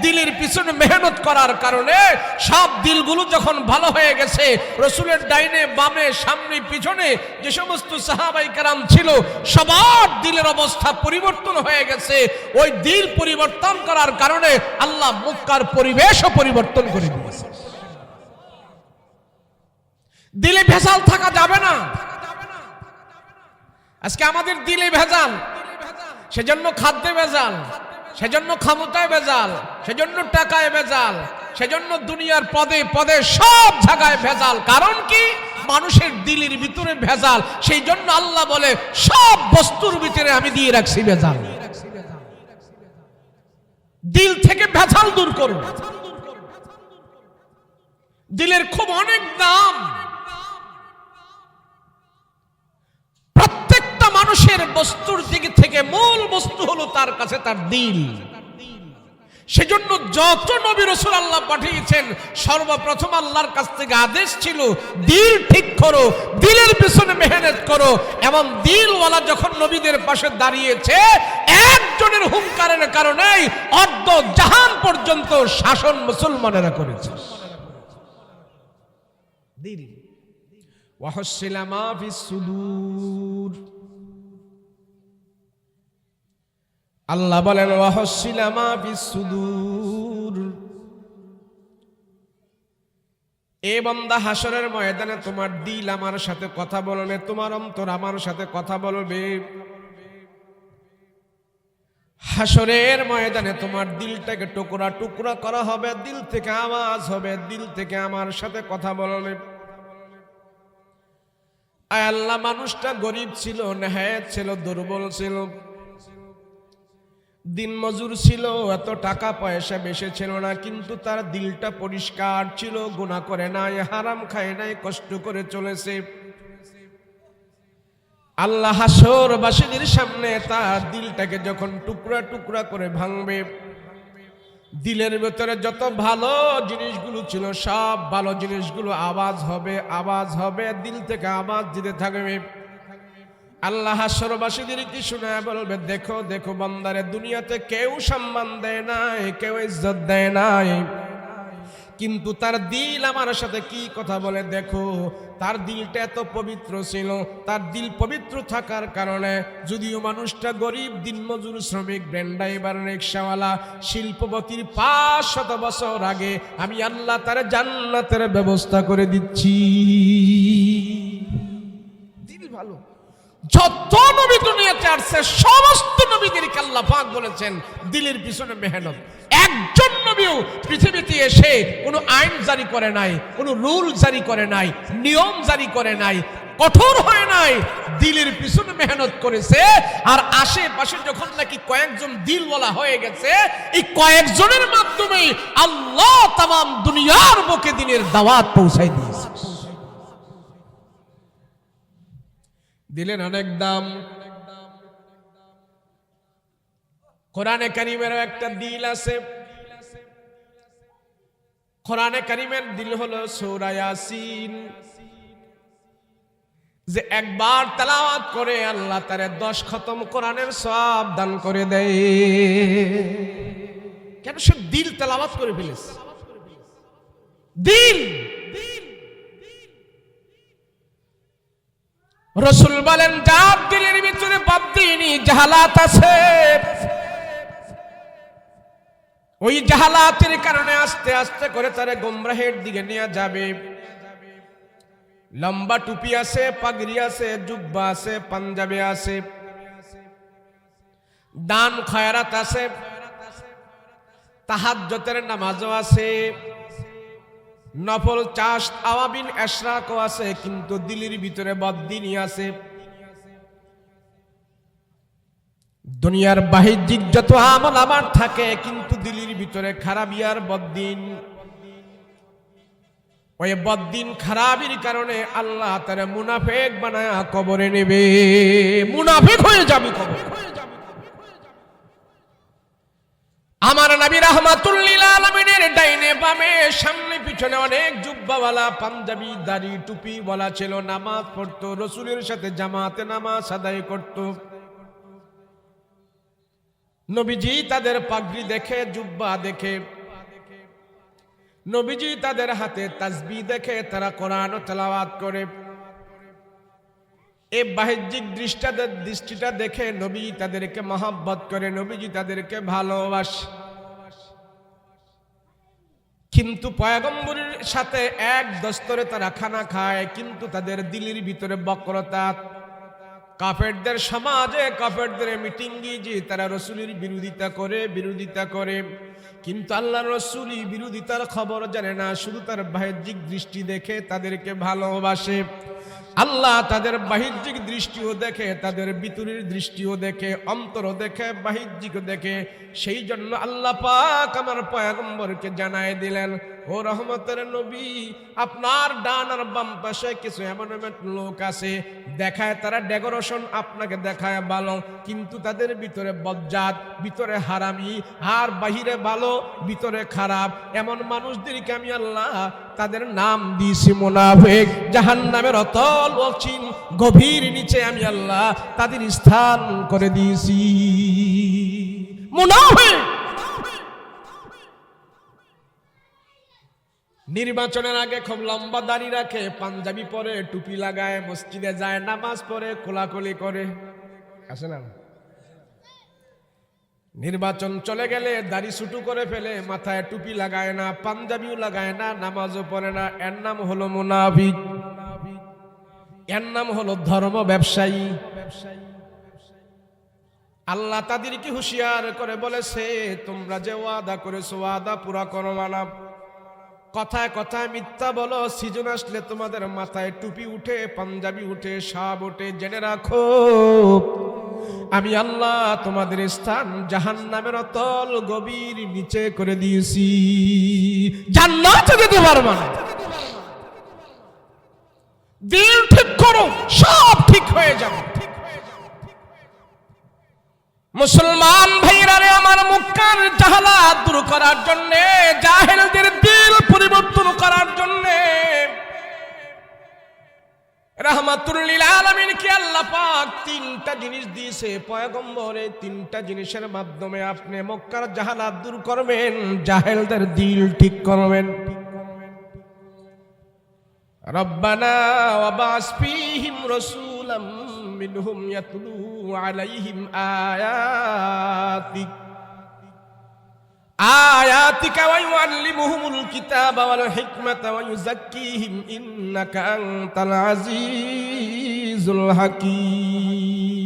দিলের পিছনে মেহনত করার কারণে সব দিলগুলো যখন ভালো হয়ে গেছে, রসুলের ডাইনে বামে সামনে পিছনে যে সমস্ত সাহাবাই কেরাম ছিল সবার দিলের অবস্থা পরিবর্তন হয়ে গেছে। ওই দিল পরিবর্তন করার কারণে আল্লাহ মক্কার পরিবেশও পরিবর্তন করে দিয়েছে। দিলে ভেজাল থাকা যাবে না। আজকে আমাদের দিলে ভেজাল, সেজন্য খাদ্যে ভেজাল, সেজন্য ক্ষমতায় ভেজাল, সেজন্য টাকায় ভেজাল, সেজন্য দুনিয়ার পদে পদে সব জায়গায় ভেজাল। কারণ কি? মানুষের দিলের ভিতরে ভেজাল। সেই জন্য আল্লাহ বলে সব বস্তুর ভিতরে আমি দিয়ে রাখছি ভেজাল। দিল থেকে ভেজাল দূর করুন। দিলের খুব অনেক দাম। মানুষের বস্তুর দিক থেকে মূল বস্তু হলো তার কাছে তার দিল। সেজন্য যত নবী রাসূল আল্লাহ পাঠিয়েছেন সর্বপ্রথম আল্লাহর কাছ থেকে আদেশ ছিল দিল ঠিক করো, দিলের পিছনে মেহনত করো। এমন দিলওয়ালা যখন নবীদের পাশে দাঁড়িয়েছে, একজনের হুঙ্কারের কারণেই অর্ধ জাহান পর্যন্ত শাসন মুসলমানেরা করেছে। দিল ওয়াহসিলা মা ফিস সুদূর, আল্লাহ বলেন ওয়াহসিলা মা ফিস সুদূর। এ বান্দা, হাসরের ময়দানে তোমার দিল আমার সাথে কথা বলবে, তোমার অন্তর আমার সাথে কথা বলবে। হাসরের ময়দানে তোমার দিলটাকে টুকরা টুকরা করা হবে, দিল থেকে আওয়াজ হবে, দিল থেকে আমার সাথে কথা বলবে। আয় আল্লাহ, মানুষটা গরিব ছিল, নেহায়েত ছিল, দুর্বল ছিল, দিন মজুর ছিল, এত টাকা পয়সা বেশি ছিল না, কিন্তু তার দিলটা পরিষ্কার ছিল, গুনাহ করে নাই, হারাম খায় নাই, কষ্ট করে চলেছে। আল্লাহ হাসরবাসীদের সামনে তার দিলটাকে যখন টুকরা টুকরা করে ভাঙবে, দিলের ভেতরে যত ভালো জিনিসগুলো ছিল সব ভালো জিনিসগুলো আওয়াজ হবে, আওয়াজ হবে, দিল থেকে আওয়াজ দিতে থাকবে। আল্লাহ হাসরবাসীদের কি শোনায় বলবে, দেখো দেখো বান্দারে, দুনিয়াতে কেউ সম্মান দেয় নাই, কেউ ইজ্জত দেয় নাই, কিন্তু তার দিল আমার সাথে কি কথা বলে দেখো। তার দিলটা এত পবিত্র ছিল, তার দিল পবিত্র থাকার কারণে যদিও মানুষটা গরিব, দিনমজুর, শ্রমিক, ব্র্যান্ডাইভার, রিকশাওয়ালা, শিল্পপতির 500 বছর আগে আমি আল্লাহ তার জান্নাতের ব্যবস্থা করে দিচ্ছি। দিল ভালো। যত নবী দুনিয়াতে আসছে সমস্ত নবীদেরকে আল্লাহ পাক বলেছেন দিলের পিছনে মেহনত। একজন নবীও পৃথিবীতে এসে কোনো আইন জারি করে নাই, কোনো রুল জারি করে নাই, নিয়ম জারি করে নাই, কঠোর হয় নাই, দিলের পিছনে মেহনত করেছে। আর আশেপাশে যখন নাকি কয়েকজন দিলওয়ালা হয়ে গেছে, এই কয়েকজনের মাধ্যমে আল্লাহ তামাম দুনিয়ার বুকে দিনের দাওয়াত পৌঁছায় দিয়েছে। দিলের অনেক দাম। কোরআনে কারীমেরও একটা দিল আছে। কোরআনে কারীমের দিল হলো সূরা ইয়াসিন, যে একবার তেলাওয়াত করে আল্লাহ তারে 10 খতম কোরআনের সওয়াব দান করে দেয়। কেন? সে দিল তেলাওয়াত করে ফেলেছে। দিল রাসূল বলেন, যার দিলের ভিতরে বাদদিনী জাহালাত আছে, ওই জাহালাতের কারণে আস্তে আস্তে করে তারে গোমরাহের দিকে নিয়ে যাবে। লম্বা টুপি আছে, পাগড়ি আছে, জুব্বা আছে, পাঞ্জাবি আছে, দান খয়রাত আছে, তাহাজ্জুদের নামাজও আছে, নফল চাষ আওয়াবিন এশরাকও আছে, কিন্তু দিলের ভিতরে বদদিনী আছে। দুনিয়ার বাহ্যিক যত আমল আমার থাকে, কিন্তু দিলের ভিতরে খারাপি আর বদদিন। ওই বদদিন খারাপির কারণে আল্লাহ তারে মুনাফিক বানায়া কবরে নেবে, মুনাফিক হয়ে যাবে কবরে। আমার নবী রাহমাতুল লিল আলামিনের ডাইনে বামে সামনে পিছনে অনেক জুব্বাওয়ালা, পাঞ্জাবি, দাড়ি, টুপি ওয়ালা ছিল, নামাজ পড়তো, রাসূলের সাথে জামাতে নামাজ আদায় করত। নবীজি তাদের পাগড়ি দেখে, জুব্বা দেখে, নবীজি তাদের হাতে তাসবিহ দেখে, তারা কোরআন তেলাওয়াত করে। এই বাহ্যিক দৃষ্টিটা দেখে নবী তাদেরকে মহব্বত করে, নবীজি তাদেরকে ভালোবাসে। কিন্তু পয়গম্বরের সাথে এক দস্তরে তারা খানা খায়, কিন্তু তাদের দিলের ভিতরে বক্রতা। কাফেরদের সমাজে, কাফেরদের মিটিংয়ে যে তারা রাসূলের বিরোধিতা করে। কিন্তু আল্লাহর রাসূলই বিরোধিতার খবর জানে না, শুধু তার বাহ্যিক দৃষ্টি দেখে তাদেরকে ভালোবাসে। আল্লাহ তাদের বাহ্যিক দৃষ্টিও দেখে, তাদের ভিতরের দৃষ্টিও দেখে, অন্তরও দেখে, বাহ্যিকও দেখে। সেই জন্য আল্লাহ পাক আমার পয়গম্বরকে জানায় দিলেন, ও রহমতের নবী, আপনার ডান আর বাম পাশে কিছু এমন এমন লোক আছে, দেখায় তারা ডেকোরেশন, আপনাকে দেখায় ভালো, কিন্তু তাদের ভিতরে বজ্জাত, ভিতরে হারামি, আর বাহিরে ভালো ভিতরে খারাপ। এমন মানুষদেরকে আমি আল্লাহ তাদের নাম দিয়েছি মুনাফিক। জাহান্নামের অতল অচিন গভীর নিচে আমি আল্লাহ তাদের স্থান করে দিয়েছি মুনাফিক। নির্বাচনের আগে খুব লম্বা দাড়ি রাখে, পাঞ্জাবি পরে, টুপি লাগায়, মসজিদে যায়, নামাজ পড়ে, কোলাকুলি করে, আছে না? নির্বাচন চলে গেলে দাড়ি ছুটু করে ফেলে, মাথায় টুপি লাগায় না, পাঞ্জাবিও লাগায় না, নামাজও পড়ে না। এর নাম হলো মুনাফিক, এর নাম হলো ধর্ম ব্যবসায়ী। আল্লাহ তাদেরকে হুঁশিয়ার করে বলেছে, তোমরা যে ওয়াদা করেছো ওয়াদা পুরা করো না। কথায় কথায় মিথ্যা বলো, সিজন আসলে তোমাদের মাথায় টুপি উঠে, পাঞ্জাবি উঠে, সব উঠে। জেনে রাখো আমি আল্লাহ তোমাদের স্থান জাহান্নামের অতল গভীর নিচে করে দিয়েছি, জান্নাতে যেতে পারবে না। দিল ঠিক করো, সব ঠিক হয়ে যাবে। মুসলমান ভাইরা রে আমার, মক্কার জাহালাত দূর করার জন্য, জাহেলদের দিল পরিবর্তন করার জন্য রাহমাতুল লিল আলামিন কে আল্লাহ পাক তিনটা জিনিস দিয়েছে পয়গম্বরে। তিনটা জিনিসের মাধ্যমে আপনি মক্কার জাহালাত দূর করবেন, জাহেলদের দিল ঠিক করবেন। রব্বানা ওয়াবাস ফীহিম রাসূলাম মিনহুম ইয়াতলু আলাইহিম আয়াতিকা ওয়া ইউআল্লিমুহুমুল কিতাবা ওয়াল হিকমাতা ওয়া ইউযাক্কিহিম ইন্নাকা আনতাল আজিজুল হাকীম।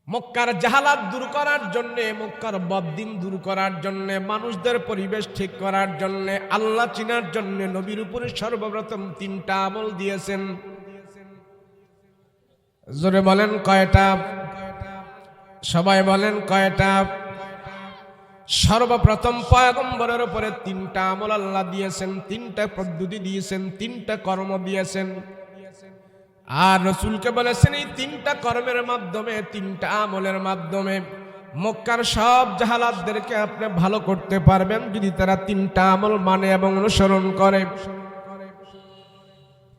মক্কার জাহালাত দূর করার জন্য, মক্কার বদদিন দূর করার জন্য, মানুষদের পরিবেশ ঠিক করার জন্য, আল্লাহ চিনার জন্য নবীর উপরে সর্বপ্রথম তিনটা আমল দিয়েছেন। জোরে বলেন কয়টা? সবাই বলেন কয়টা? সর্বপ্রথম পয়গম্বরের উপরে তিনটা আমল আল্লাহ দিয়েছেন, তিনটা পদ্ধতি দিয়েছেন, তিনটা কর্ম দিয়েছেন। আর রাসূলকে বলেছেন এই তিনটা কর্মের মাধ্যমে, তিনটা আমলের মাধ্যমে মক্কার সব জাহালাতদেরকে আপনি ভালো করতে পারবেন, যদি তারা তিনটা আমল মানে এবং অনুসরণ করে।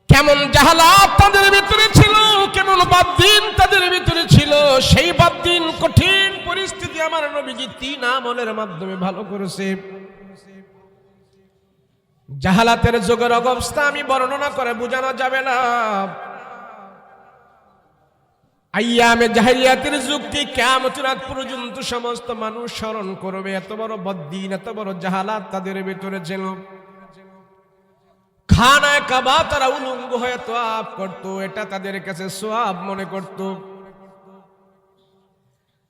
কেমন জাহালাত তাদের ভিতরে ছিল, কেমন বাদদিন তাদের ভিতরে ছিল, সেই বাদদিন কঠিন পরিস্থিতি আমার নবীজি তিন আমলের মাধ্যমে ভালো করেছে। জাহালাতের যুগের অবস্থা আমি বর্ণনা করে বোঝানো যাবে না। আইয়ামে জাহেলিয়াতের যুগকে কিয়ামতের আগ পর্যন্ত সমস্ত মানুষ স্মরণ করবে। এত বড় বদদিন, এত বড় জাহালাত তাদের ভিতরে ছিল। খানায় কাবা তারা উলঙ্গ হয়ে তোয়াফ করত, এটা তাদের কাছে সওয়াব মনে করত।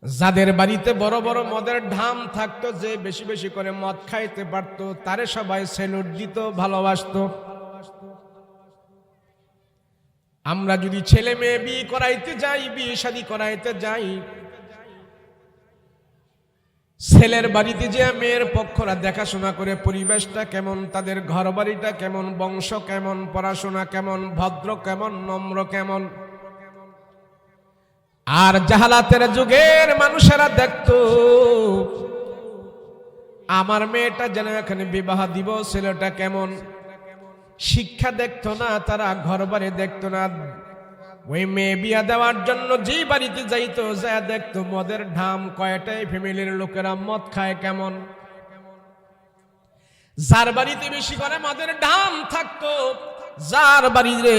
যাদের বাড়িতে বড় বড় মদের ঢাম থাকতো, যে বেশি বেশি করে মদ খাইতে পারতো, তারে সবাই সেলুট দিত, ভালোবাসতো। আমরা যদি ছেলে মেয়ে বিয়ে করাইতে যাই, বিয়ে শাদী করাইতে যাই, ছেলের বাড়িতে যে মেয়ের পক্ষরা দেখাশোনা করে পরিবেশটা কেমন, তাদের ঘর বাড়িটা কেমন, বংশ কেমন, পড়াশোনা কেমন, ভদ্র কেমন, নম্র কেমন। আর জাহালাতের যুগের মানুষেরা দেখতো আমার মেয়েটা যেন এখানে বিবাহ দিব, ছেলেটা কেমন। শিক্ষা দেখতো না তারা, ঘর বাড়ি দেখতো না। ওই মেয়ে বিয়া দেওয়ার জন্য যে বাড়িতে যাইতো, যা দেখতো মদের ঢাম কয়টাই, ফ্যামিলির লোকেরা মদ খায় কেমন। যার বাড়িতে বেশি করে মদের ঢাম থাকতো, যার বাড়িতে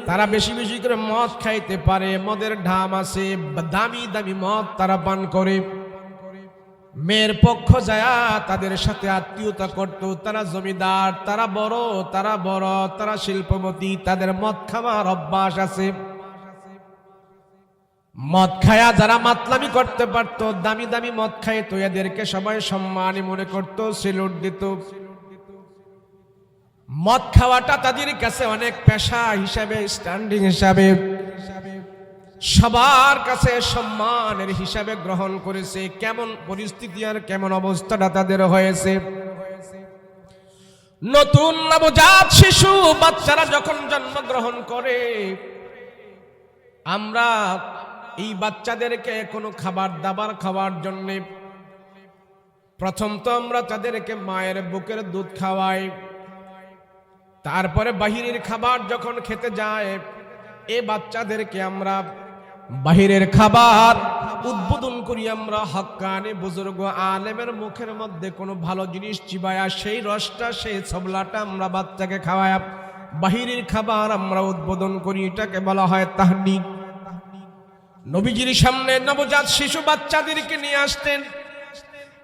তারা বেশি বেশি করে মদ খাইতে পারে, মদের ঢাম আছে, দামি দামি মদ তারা পান করে, মেয়ের পক্ষ যায় তাদের সাথে আত্মীয়তা করত। তারা জমিদার, তারা বড়, তারা শিল্পপতি, তাদের মদ খাওয়ার অভ্যাস আছে। মদ খায়া যারা মাতলামি করতে পারত, দামি দামি মদ খায় তো এদেরকে সবাই সম্মানী মনে করত, সেলুট দিত। মদ খাওয়াটা তাদের কাছে অনেক পেশা হিসাবে, স্ট্যান্ডিং হিসাবে, সবার কাছে সম্মানের হিসাবে গ্রহণ করেছে। কেমন পরিস্থিতি আর কেমন অবস্থাটা তাদের হয়েছে। নতুন নবজাত শিশু বাচ্চারা যখন জন্মগ্রহণ করে, আমরা এই বাচ্চাদেরকে কোনো খাবার দাবার খাওয়ার জন্য প্রথম তো আমরা তাদেরকে মায়ের বুকের দুধ খাওয়াই। তারপরে বাহিরের খাবার যখন খেতে যায়, এ বাচ্চাদেরকে আমরা বাহিরের খাবার উদ্বোধন করি। আমরা হক্কানি বুজুর্গ আলেমের মুখের মধ্যে কোনো ভালো জিনিস চিবায়া সেই রসটা, সেই ছবলাটা আমরা বাচ্চাকে খাওয়াই। বাহিরের খাবার আমরা উদ্বোধন করি, এটাকে বলা হয় তাহনিক। নবীজির সামনে নবজাত শিশু বাচ্চাদেরকে নিয়ে আসতেন,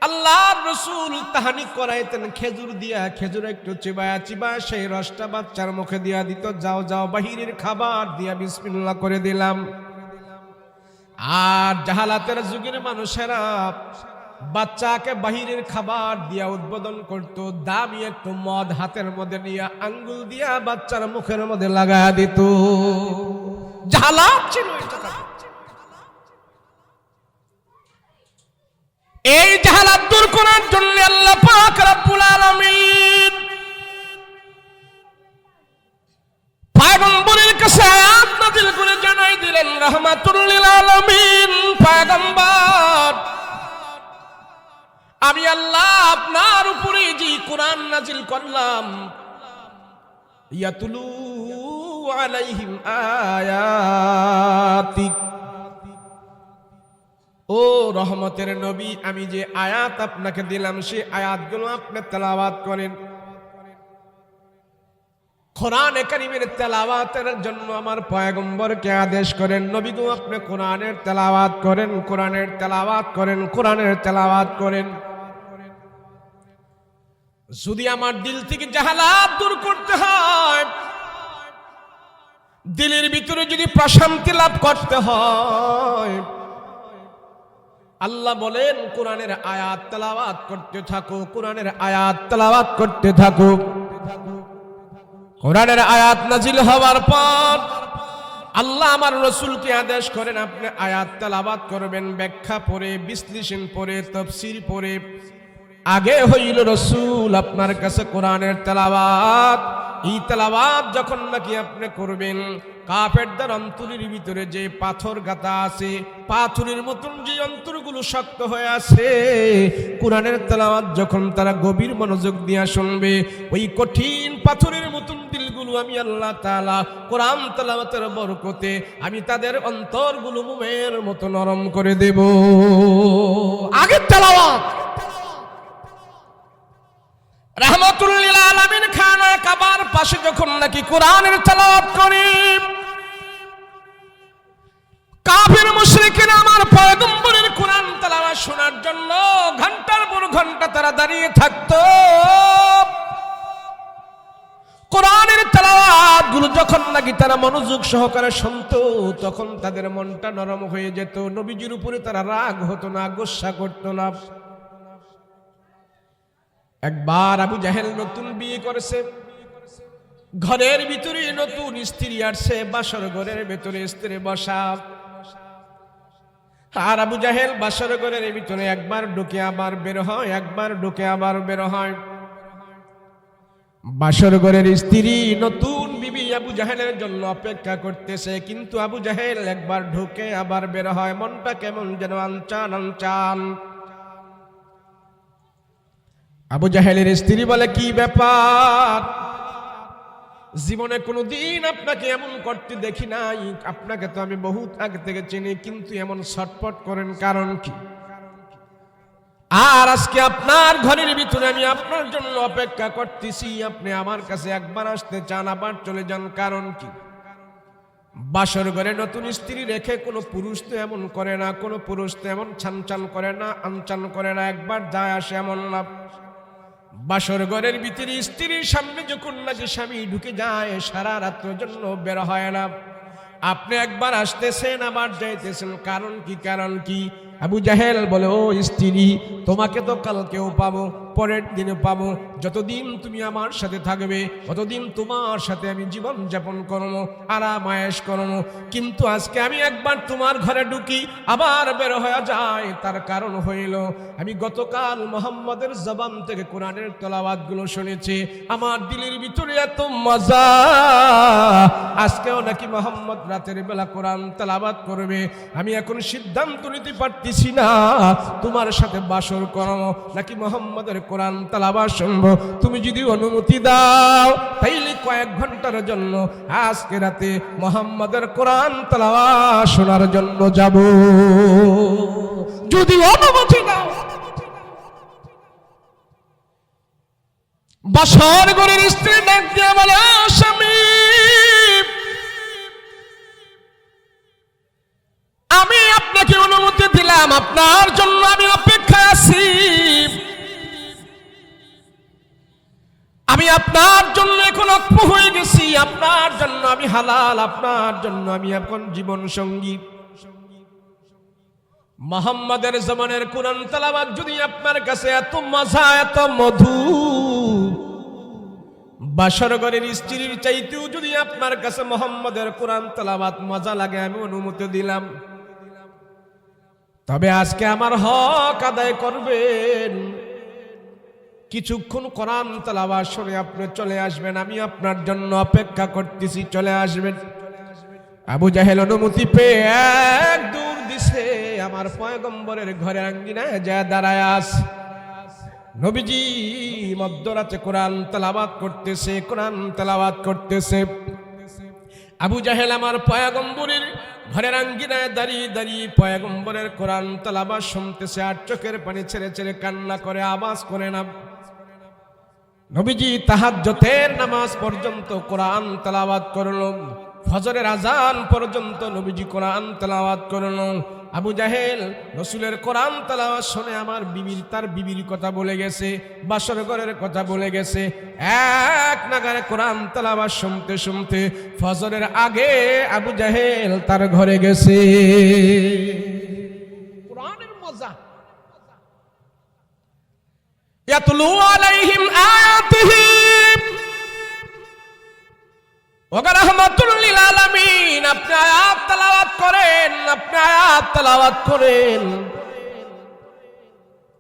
আল্লাহর রাসূল তাহনিক করাইতেন খেজুর দিয়া। খেজুর একটু চিবায়া চিবায়া সেই রসটা বাচ্চার মুখে দিয়া দিত। যাও যাও বাহিরের খাবার দিয়া বিসমিল্লাহ করে দিলাম। আর জাহালাতের যুগের মানুষেরা বাচ্চাকে বাহিরের খাবার দিয়া উদ্বোধন করত। দামি একটু মদ হাতের মধ্যে নিয়ে আঙ্গুল দিয়া বাচ্চার মুখের মধ্যে লাগায়া দিত। জাহালাত ছিল এটা। এই জাহালাত দূর করার জন্য আল্লাহ পাক রব্বুল আলামিন পয়গম্বরের কাছে আয়াত নাযিল করে জানাই দিলেন, রাহমাতুল লিল আলামিন পয়গম্বর, আমি আল্লাহ আপনার উপরে যে কোরআন নাযিল করলাম, ইয়াতুলু আলাইহিম আয়াতি, ও রহমতের নবী, আমি যে আয়াত আপনাকে দিলাম সেই আয়াতগুলো আপনি তেলাওয়াত করেন। কোরআনে কারীমের তেলাওয়াতের জন্য আমার পয়গম্বরকে আদেশ করেন, নবী গো আপনি কোরআনের তেলাওয়াত করেন, কোরআনের তেলাওয়াত করেন, কোরআনের তেলাওয়াত করেন। যদি আমার দিল থেকে জাহালাত দূর করতে হয়, দিলের ভিতরে যদি প্রশান্তি লাভ করতে হয়, আল্লাহ বলেন কোরআনের আয়াত তেলাওয়াত করতে থাকো, কোরআনের আয়াত তেলাওয়াত করতে থাকো। কোরআনের আয়াত নাজিল হওয়ার পর আল্লাহ আমার রাসূলকে আদেশ করেন, আপনি আয়াত তেলাওয়াত করবেন, ব্যাখ্যা পড়ে, বিশ্লেষণ পড়ে, তাফসীর পড়ে। আগে হইল রাসূল আপনার কাছে কোরআনের তেলাওয়াত। এই তেলাওয়াত যখন নাকি আপনি করবেন, কাফেরদের অন্তরের ভিতরে যে পাথর গাঁথা আছে, পাথরের মতন যে অন্তরগুলো শক্ত হয়ে আছে, কোরআনের তেলাওয়াত যখন তারা গভীর মনোযোগ দিয়ে শুনবে, ওই কঠিন পাথরের মতন দিলগুলো আমি আল্লাহ তাআলা কোরআন তেলাওয়াতের বরকতে আমি তাদের অন্তরগুলো মোমের মতো নরম করে দেব। আগে তেলাওয়াত। রাহমাতুল লিল আলামিন খানা কাবার পাশে যখন নাকি কোরআনের তেলাওয়াত করি, কাফির মুশরিকিন আমার পয়গম্বরের কোরআন তেলাওয়াত শোনার জন্য ঘন্টার পর ঘন্টা তারা দাঁড়িয়ে থাকতো। কোরআনের তেলাওয়াত গুলো যখন নাকি তারা মনোযোগ সহকারে শুনতো, তখন তাদের মনটা নরম হয়ে যেত। নবীজির উপরে তারা রাগ হতো না, গোসা করতো না। একবার আবু জাহেল নতুন বিয়ে করেছে, ঘরের ভিতরে নতুন স্ত্রী আসছে, বাসর ঘরের ভিতরে স্ত্রী বসা। আর আবু জাহেল বাসর ঘরের ভিতরে একবার ঢুকে আবার বের হয়, একবার ঢুকে আবার বের হয়। বাসর ঘরের স্ত্রী নতুন বিবি আবু জাহেলের জন্য অপেক্ষা করতেছে, কিন্তু আবু জাহেল একবার ঢুকে আবার বের হয়, মনটা কেমন যেন আনচান আনচান। আবু জাহেলের স্ত্রী বলে, কি ব্যাপার, জীবনে কোনোদিন আপনাকে এমন করতে দেখি নাই, আপনাকে তো আমি বহুত আগে থেকে চিনি, কিন্তু এমন ছটফট করেন কারণ কি? আর আজকে আপনার ঘরের ভিতরে আমি আপনার জন্য অপেক্ষা করতেছি, আপনি আমার কাছে একবার আসতে চান আবার চলে যান, কারণ কি? বাসর ঘরে নতুন স্ত্রী রেখে কোনো পুরুষ তো এমন করে না, কোনো পুরুষ তো এমন ছানচান করে না, আনচান করে না, একবার যায় আসে এমন না। বাসর ঘরের ভিতরে স্ত্রীর সামনে যখন নাকি স্বামী ঢুকে যায়, সারা রাত্রের জন্য বের হয় না। আপনি একবার আসতেছেন আবার যাইতেছেন, কারণ কি? কারণ কি? আবু জাহেল বলে, ও স্ত্রী, তোমাকে তো কালকেও পাবো, পরের দিনে পাবো, যতদিন তুমি আমার সাথে থাকবে ততদিন তোমার সাথে আমি জীবন যাপন করবো, আরাম আয়েশ করবো। কিন্তু আজকে আমি একবার তোমার ঘরে ঢুকি আবার বের হয়ে যায়, তার কারণ হইল আমি গতকাল মোহাম্মদের জবান থেকে কোরআনের তেলাওয়াত গুলো শুনেছি, আমার দিলের ভিতরে এত মজা, আজকেও নাকি মোহাম্মদ রাতের বেলা কোরআন তেলাওয়াত করবে। আমি এখন সিদ্ধান্ত নিতে পারতেছি না তোমার সাথে বাসর করবো নাকি মোহাম্মদের কোরআন তেলাওয়াত শুনবো। তুমি যদি অনুমতি দাও তাইলে কয়েক ঘন্টার জন্য আজকে রাতে মোহাম্মদের কোরআন তেলাওয়াত শোনার জন্য যাব। যদি অনুমতি দাও। বাসর ঘরের স্ত্রী ডাক দিয়ে বলে, স্বামী, আমি আপনাকে অনুমতি দিলাম, আপনার জন্য আমি অপেক্ষায় আছি, আমি আপনার জন্য এখন অক্ষ হয়ে গেছি, আপনার জন্য আমি হালাল, আপনার জন্য আমি এখন জীবন সঙ্গী। মুহাম্মাদের জমানের কোরআন তেলাওয়াত যদি আপনার কাছে এত মজা, এত মধু, বাসর ঘরের স্ত্রীর চাইতেও যদি আপনার কাছে মুহাম্মাদের কোরআন তেলাওয়াত মজা লাগে, আমি অনুমতি দিলাম। তবে আজকে আমার হক আদায় করবেন, কিছুক্ষণ কোরআন তেলাওয়াত শুনে আপনি চলে আসবেন, আমি আপনার জন্য অপেক্ষা করতেছি, চলে আসবেন। আবু জাহেল অনুমতি পেয়ে এক দূর দিছে আমার পয়গম্বরের ঘরের আঙ্গিনায় যা দাঁড়ায় আছে। নবীজি মধ্যরাতে কোরআন তেলাওয়াত করতেছে, কোরআন তেলাওয়াত করতেছে। আবু জাহেল আমার পয়গম্বরের ঘরের আঙ্গিনায় দাঁড়িয়ে দাঁড়িয়ে পয়গম্বরের কোরআন তেলাওয়াত শুনতেছে, আর চোখের পানি ছেড়ে ছেড়ে কান্না করে, আওয়াজ করে না। নবীজি তাহাজ্জুদের নামাজ পর্যন্ত কোরআন তেলাওয়াত করল, ফজরের আজান পর্যন্ত নবীজি কোরআন তেলাওয়াত করল। আবু জাহেল রাসূলের কোরআন তেলাওয়াত শুনে আমার বিবির, তার বিবির কথা বলে গেছে, বাসর ঘরের কথা বলে গেছে। এক নাগারে কোরআন তেলাওয়াত শুনতে শুনতে ফজরের আগে আবু জাহেল তার ঘরে গেছে। কোরআনের মজা। ইয়াতলু আলাইহিম আয়াতিহি ওয়া রাহমাতুল লিল আলামিন। আপনি আয়াত তেলাওয়াত করেন, আপনি আয়াত তেলাওয়াত করেন।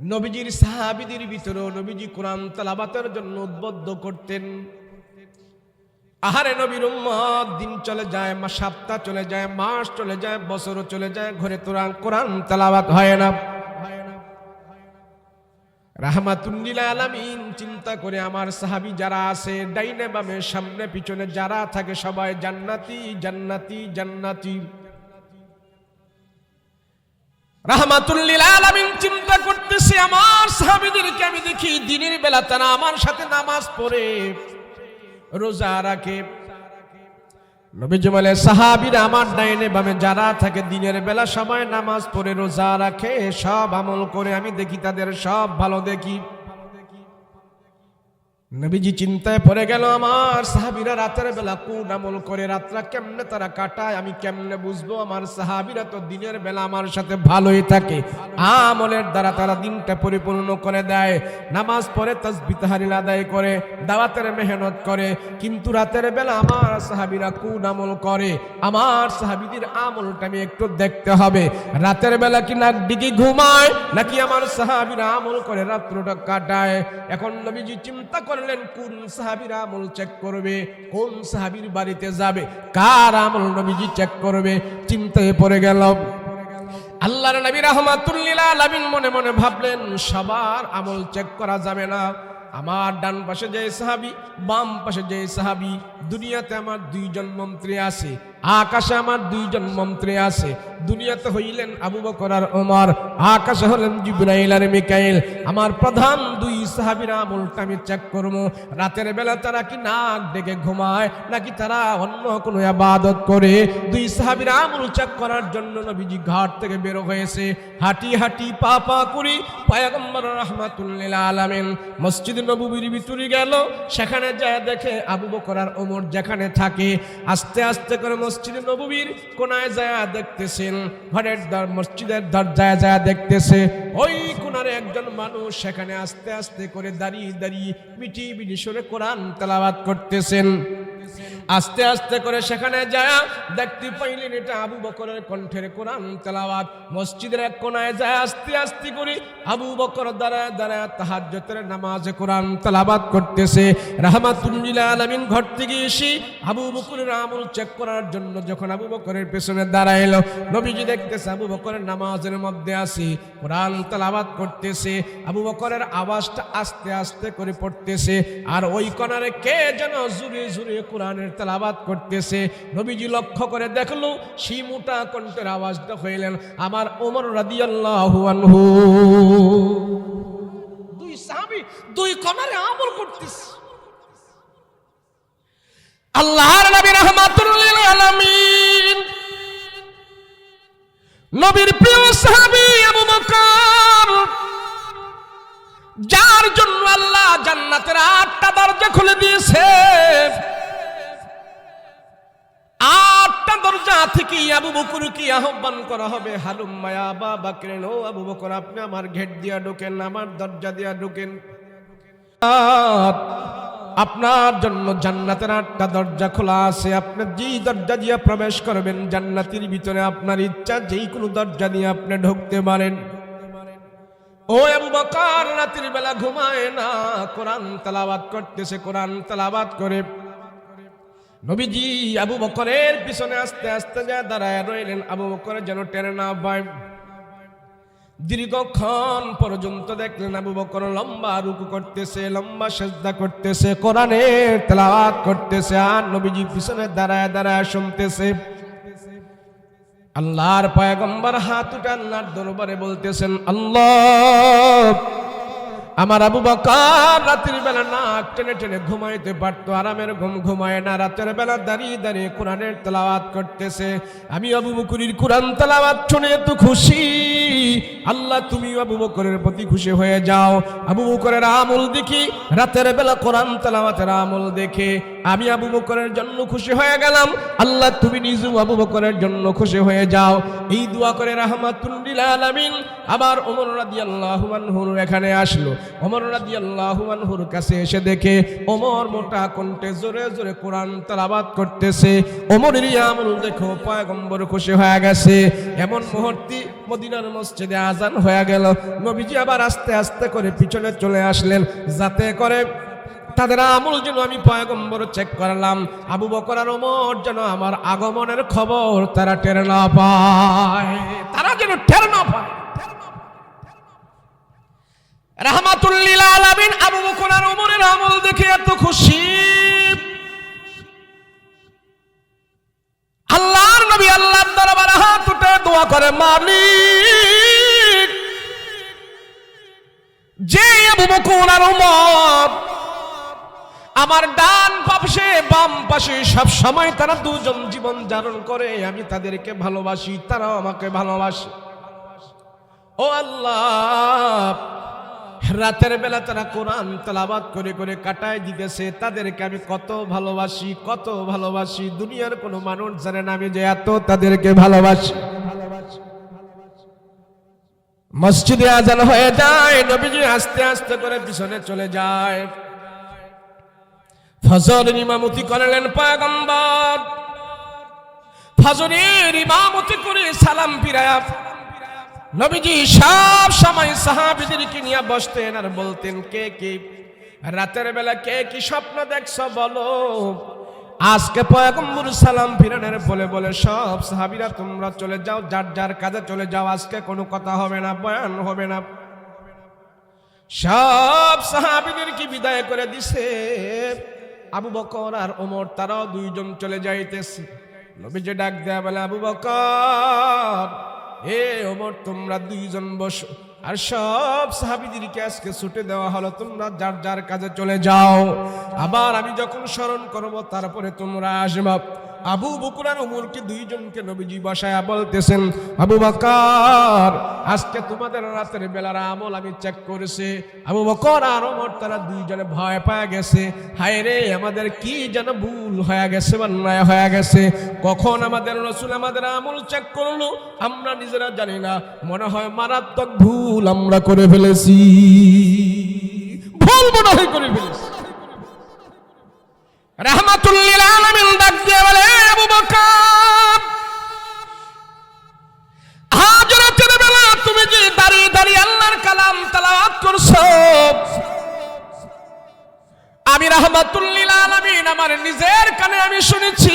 নবীজির সাহাবীদের ভিতরে নবীজি কোরআন তেলাওয়াতের জন্য উদ্বুদ্ধ করতেন। আহারে নবীর উম্মত, দিন চলে যায়, সপ্তাহ চলে যায়, মাস চলে যায়, বছর চলে যায়, ঘরে তোরা কোরআন তেলাওয়াত হয় না। রাহমাতুল লিল আলামিন চিন্তা করে আমার সাহাবী যারা আছে, ডাইনে বামে সামনে পিছনে যারা থাকে সবাই জান্নাতি জান্নাতি জান্নাতি। রাহমাতুল লিল আলামিন চিন্তা করতেছে আমার সাহাবীদেরকে আমি দেখি দিনের বেলা তারা আমার সাথে নামাজ পড়ে, রোজা রাখে। নবীজি বলে, সাহাবীরা আমার ডাইনে বামে যারা থাকে দিনের বেলা সবাই নামাজ পড়ে, রোজা রাখে, সব আমল করে, আমি দেখি তাদের সব ভালো দেখি। নবীজি চিন্তায় পড়ে গেল আমার সাহাবীরা রাতের বেলা কোন আমল করে, রাতটা কেমনে তারা কাটায়, আমি কেমনে বুঝবো? আমার সাহাবীরা তো দিনের বেলা আমার সাথে ভালোই থাকে, আমলের দ্বারা তারা দিনটা পরিপূর্ণ করে দেয়, নামাজ পড়ে, তাসবিহ তাহলিল আদায় করে, দাওয়াতের মেহনত করে, কিন্তু রাতের বেলা আমার সাহাবীরা কোন আমল করে? আমার সাহাবীদের আমলটা আমি একটু দেখতে হবে। রাতের বেলা কি নাক ডিকি ঘুমায়, নাকি আমার সাহাবীরা আমল করে রাত্রটা কাটায়? এখন নবীজি চিন্তা করলেন কোন সাহাবীর আমল চেক করবে, কোন সাহাবীর বাড়িতে যাবে, কার আমল নবীজি চেক করবে। চিন্তায় পড়ে গেল। আল্লাহর নবী রাহমাতুল লিল আলামিন মনে মনে ভাবলেন, সবার আমল চেক করা যাবে না। আমার ডান পাশে যে সাহাবী, বাম পাশে যে সাহাবী, দুনিয়াতে আমার দুইজন মন্ত্রী আছে, আকাশে আমার দুইজন মন্ত্রী আছে। দুনিয়াতে হইলেন আবু বকর আর ওমর, আকাশে হলেন জিবরাইল আর মিকাইল। আমার প্রধান দুই সাহাবীর আমলটা আমি চেক করব, রাতের বেলা তারা কি নাক ডেকে ঘুমায়, নাকি তারা অন্য কোনো ইবাদত করে। দুই সাহাবীর আমল চেক করার জন্য নবীজি ঘাট থেকে বের হয়েছে, হাঁটি হাঁটি পা পা করি পয়গম্বর রাহমাতুল লিল আলামিন মসজিদ নববীর ভিতরে গেল। সেখানে যায় দেখে আবু বকর আর ওমর যেখানে থাকে, আস্তে আস্তে করে মসজিদে নববীর কোনায় যায় দেখতেছেন, ঘরের মসজিদের দরজায় যায় দেখতেছে ওই কোনারে একজন মানুষ সেখানে আস্তে আস্তে করে দাঁড়িয়ে দাঁড়িয়ে মিটি মিটি সুরে কোরআন তেলাওয়াত করতেছেন। আস্তে আস্তে করে সেখানে যায় দেখতে পাইলেন এটা আবু বকরের কণ্ঠের কোরআন তেলাওয়াত। মসজিদের এক কোনায় যায় আস্তে আস্তে করে আবু বকর দাঁড়ায় দাঁড়ায় তাহাজ্জুদের নামাজে কোরআন তেলাওয়াত করতেছে। রাহমাতুল লিল আলামিন ঘর থেকে এসে আবু বকরের আমল চেক করার জন্য যখন আবু বকরের পেছনে দাঁড়াইল, নবীজি দেখতেছে আবু বকরের নামাজের মধ্যে আছে, কোরআন তেলাওয়াত করতেছে। আবু বকরের আওয়াজটা আস্তে আস্তে করে পড়তেছে, আর ওই কোনারে কে যেন জোরে জোরে কোরআনের তেলাওয়াত করতেছে। নবীজি লক্ষ্য করে দেখলো সেই মোটা কণ্ঠের আওয়াজটা হইলেন আমার ওমর রাদিয়াল্লাহু আনহু। দুই সাহাবী দুই কোনারে আমল করতেছে। আল্লাহর নবী রাহমাতুল লিল আলামিন, নবীর প্রিয় সাহাবী আবু বকর, যার জন্য আল্লাহ জান্নাতের 8টা দরজা খুলে দিয়েছে, 8টা দরজা থেকে আবু বকরকে আহ্বান করা হবে, হালুম্মা ইয়া আবা বকর, ও আবু বকর আপনি আমার গেট দিয়া ঢোকেন, আমার দরজা দিয়া ঢোকেন। আপনার জন্য জান্নাতের 8টা দরজা খোলা আছে, আপনি যেই দরজা দিয়ে প্রবেশ করবেন জান্নাতের ভিতরে আপনার ইচ্ছা যেই কোনো দরজা দিয়ে আপনি ঢুকতে পারেন। ও আবু বকর রাতের বেলা ঘুমায় না, কোরআন তেলাওয়াত করতেছে। কোরআন তেলাওয়াত করে নবীজি আবু বকরের পিছনে আস্তে আস্তে যা দাঁড়ায় রইলেন, আবু বকর যেন টেনে না পায়। দীর্ঘক্ষণ পর্যন্ত দেখলেন আবু বকর লম্বা রুকু করতেছে, লম্বা সিজদা করতেছে, কোরআনের তেলাওয়াত করতেছে, আর নবীজি পিছনে দাঁড়ায় দাঁড়ায় শুনতেছে। আল্লাহর পয়গম্বর হাত উঠে আল্লাহর দরবারে বলতেছেন, আল্লাহ, আমার আবু বকর রাতের বেলা নাক টেনে টেনে ঘুমাইতে পারতো, আরামের ঘুম ঘুমায় না, রাতের বেলা দাঁড়িয়ে দাঁড়িয়ে কোরআনের তেলাওয়াত করতেছে। আমি আবু বকরের কোরআন তেলাওয়াত শুনে এত খুশি, আল্লাহ তুমি আবু বকরের প্রতি খুশি হয়ে যাও। আবু বকরের আমল দেখি, রাতের বেলা কোরআন তেলাওয়াতের আমল দেখে আমি আবু বকরের জন্য খুশি হয়ে গেলাম, আল্লাহ তুমি নিজেও আবু বকরের জন্য খুশি হয়ে যাও। এই দোয়া করে রাহমাতুল লিল আলামিন আবার ওমর রাদিয়াল্লাহু আনহু এখানে আসলো। ওমর রাদিয়াল্লাহু আনহুর কাছে এসে দেখে ওমর মোটা কণ্ঠে জোরে জোরে কোরআন তেলাওয়াত করতেছে। ওমরের আমল দেখো পয়গম্বর খুশি হয়ে গেছে। এমন মুহূর্তে মদিনার মসজিদে আজান হয়ে গেল। নবীজি আবার আস্তে আস্তে করে পিছনে চলে আসলেন, যাতে করে তাদের আমল যেন আমি পয়গম্বর চেক করলাম, আবু বকর আর ওমর যেন আমার আগমনের খবর তারা টের না পায়, তারা যেন টের না পায়। রাহমাতুল লিল আলামিন আবু বকর আর ওমরের আমল দেখে এত খুশি, আল্লাহর নবী আল্লাহর দরবারে হাত উঠে দোয়া করে, মালিক, যে আবু বকর আর ওমর আমার ডান পাশে বাম পাশে সব সময় তারা দুজন জীবন ধারণ করে, আমি তাদেরকে ভালোবাসি, তারাও আমাকে ভালোবাসে। ও আল্লাহ, রাতের বেলা তারা কোরআন তেলাওয়াত করে করে কাটায় দিতেছে, তাদেরকে আমি কত ভালোবাসি, কত ভালোবাসি, দুনিয়ার কোনো মানুষ জানে না আমি যে এত তাদেরকে ভালোবাসি। মসজিদে আজান হয়ে যায়, নবীজি আস্তে আস্তে করে পিছনে চলে যায়। ফজরের ইমামতি করলেন পয়গম্বর, ফজরের ইমামতি করে সালাম ফিরায়া নবীজি সব সময় সাহাবীদেরকে নিয়ে বসতেন আর বলতেন, কে কি রাতের বেলা কে কি স্বপ্ন দেখছো বলো। আজকে পয়গম্বর সালাম ফিরানোর বলে বলে সব সাহাবীরা তোমরা চলে যাও, যার যার কাজে চলে যাও, আজকে কোনো কথা হবে না, বয়ান হবে না। সব সাহাবীদেরকে বিদায় করে দিছে। আবু বকর আর ওমর তারাও দুইজন চলে যাইতেছে। নবীজি ডাক দেয়া বলে, আবু বকর, এ ওমর, তোমরা দুইজন বসো। আর সব সাহাবীদেরকে আজকে ছুটে দেওয়া হলো, তোমরা যার যার কাজে চলে যাও। আবার আমি যখন স্মরণ করব তারপরে তোমরা আসবে। আবু বকর আর ওমরকে দুইজনকে নবীজি বসায়া বলতেছেন, আবু বকর আজকে তোমাদের রাতের বেলার আমল আমি চেক করেছি। আবু বকর আর ওমর তারা দুইজনে ভয় পায় গেছে, হায় রে আমাদের কি যেন ভুল হয়ে গেছে, অন্যায় হয়ে গেছে। কখন আমাদের রাসূল আমাদের আমল চেক করলো আমরা নিজেরা জানি না, মনে হয় মারাত্মক ভুল আমরা করে ফেলেছি, ভুল মনে হয় করে ফেলেছি। রাহমাতুল লিল আলামিন ডাক দিয়ে বলে, আবু বকর হাজরাতের বেলা তুমি যে দাঁড়িয়ে দাঁড়িয়ে আল্লাহর কালাম তেলাওয়াত করছো, আমি রাহমাতুল লিল আলামিন আমার নিজের কানে আমি শুনেছি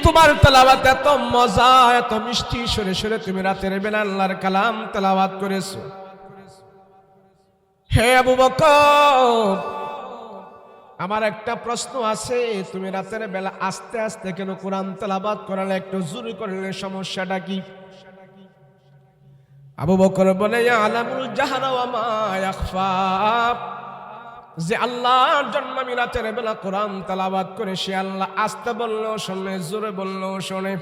তোমার তেলাওয়াত এত মজা, এত মিষ্টি সুরে সুরে তুমি রাতের বেলা আল্লাহর কালাম তেলাওয়াত করেছো। হে আবু বকর আমার একটা প্রশ্ন আছে, তুমি রাতের বেলা আস্তে আস্তে কেন কোরআন তেলাওয়াত করালে, একটু জোরে করলে সমস্যাটা কি? আবু বকর বলে, ইয়ালামুল জাহরা ওয়া মা ইয়াখফা, যে আল্লাহর জন্য আমি রাতের বেলা কোরআন তেলাওয়াত করে সে আল্লাহ আস্তে বললেও শোনে, জোরে বললেও শোনে।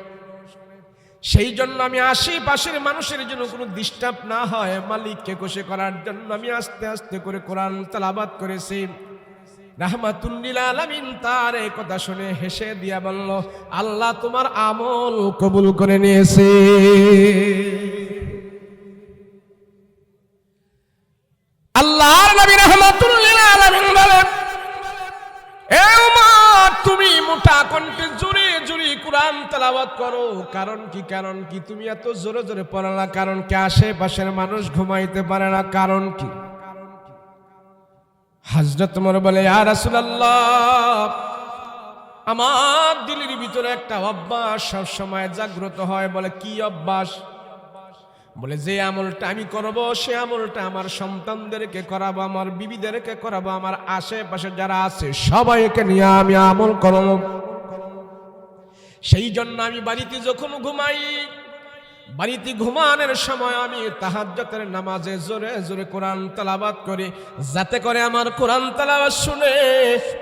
সেই জন্য আমি আশেপাশের মানুষের জন্য কোনো ডিস্টার্ব না হয় মালিককে খুশি করার জন্য আমি আস্তে আস্তে করে কোরআন তেলাওয়াত করেছি। রাহমাতুল লিল আলামিন তার এই কথা শুনে হেসে দিয়া বলল, আল্লাহ তোমার আমল কবুল করে নিয়েছে। আল্লাহর নবী রাহমাতুল লিল আলামিন বলেন, এ উম্মত তুমি মোটা কণ্ঠে জোরে জোরে কোরআন তেলাওয়াত করো। কারণ কি? কারণ কি তুমি এত জোরে জোরে পড়ো না? কারণ কি আশেপাশের মানুষ ঘুমাইতে পারে না? কারণ কি? হযরত ওমর বলে, ইয়া রাসূলুল্লাহ আমার দিলের ভিতরে একটা অভ্যাস সব সময় জাগ্রত হয়। বলে কি অভ্যাস? বলে যে আমলটা আমি করব সে আমলটা আমার সন্তানদেরকে করাবো, আমার বিবিদেরকে করাবো, আমার আশেপাশে যারা আছে সবাইকে নিয়ে আমি আমল করব। সেই জন্য আমি বাড়িতে যখন ঘুমাই, বাড়িতে ঘুমানোর সময় আমি তাহাজ্জুদের নামাজে জোরে জোরে কোরআন তেলাওয়াত করি, যাতে করে আমার কোরআন তেলাওয়াত শুনে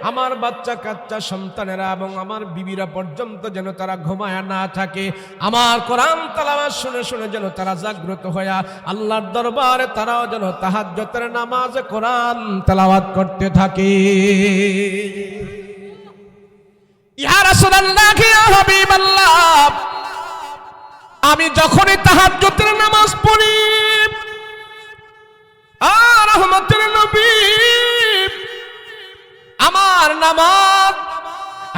আমার বাচ্চা কাচ্চা সন্তানেরা এবং আমার বিবিরা পর্যন্ত যেন তারা ঘুমায় না থাকে। আমার কোরআন তেলাওয়াত শুনে শুনে যেন তারা জাগ্রত হয়ে আল্লাহর দরবারে তারাও যেন তাহাজ্জুদের নামাজে কোরআন তেলাওয়াত করতে থাকে। ইয়া রাসূলুল্লাহ, ইয়া হাবিবাল্লাহ, আমি যখনই তাহাজ্জুদের নামাজ পড়ি আর রহমতের নবী আমার নামাজ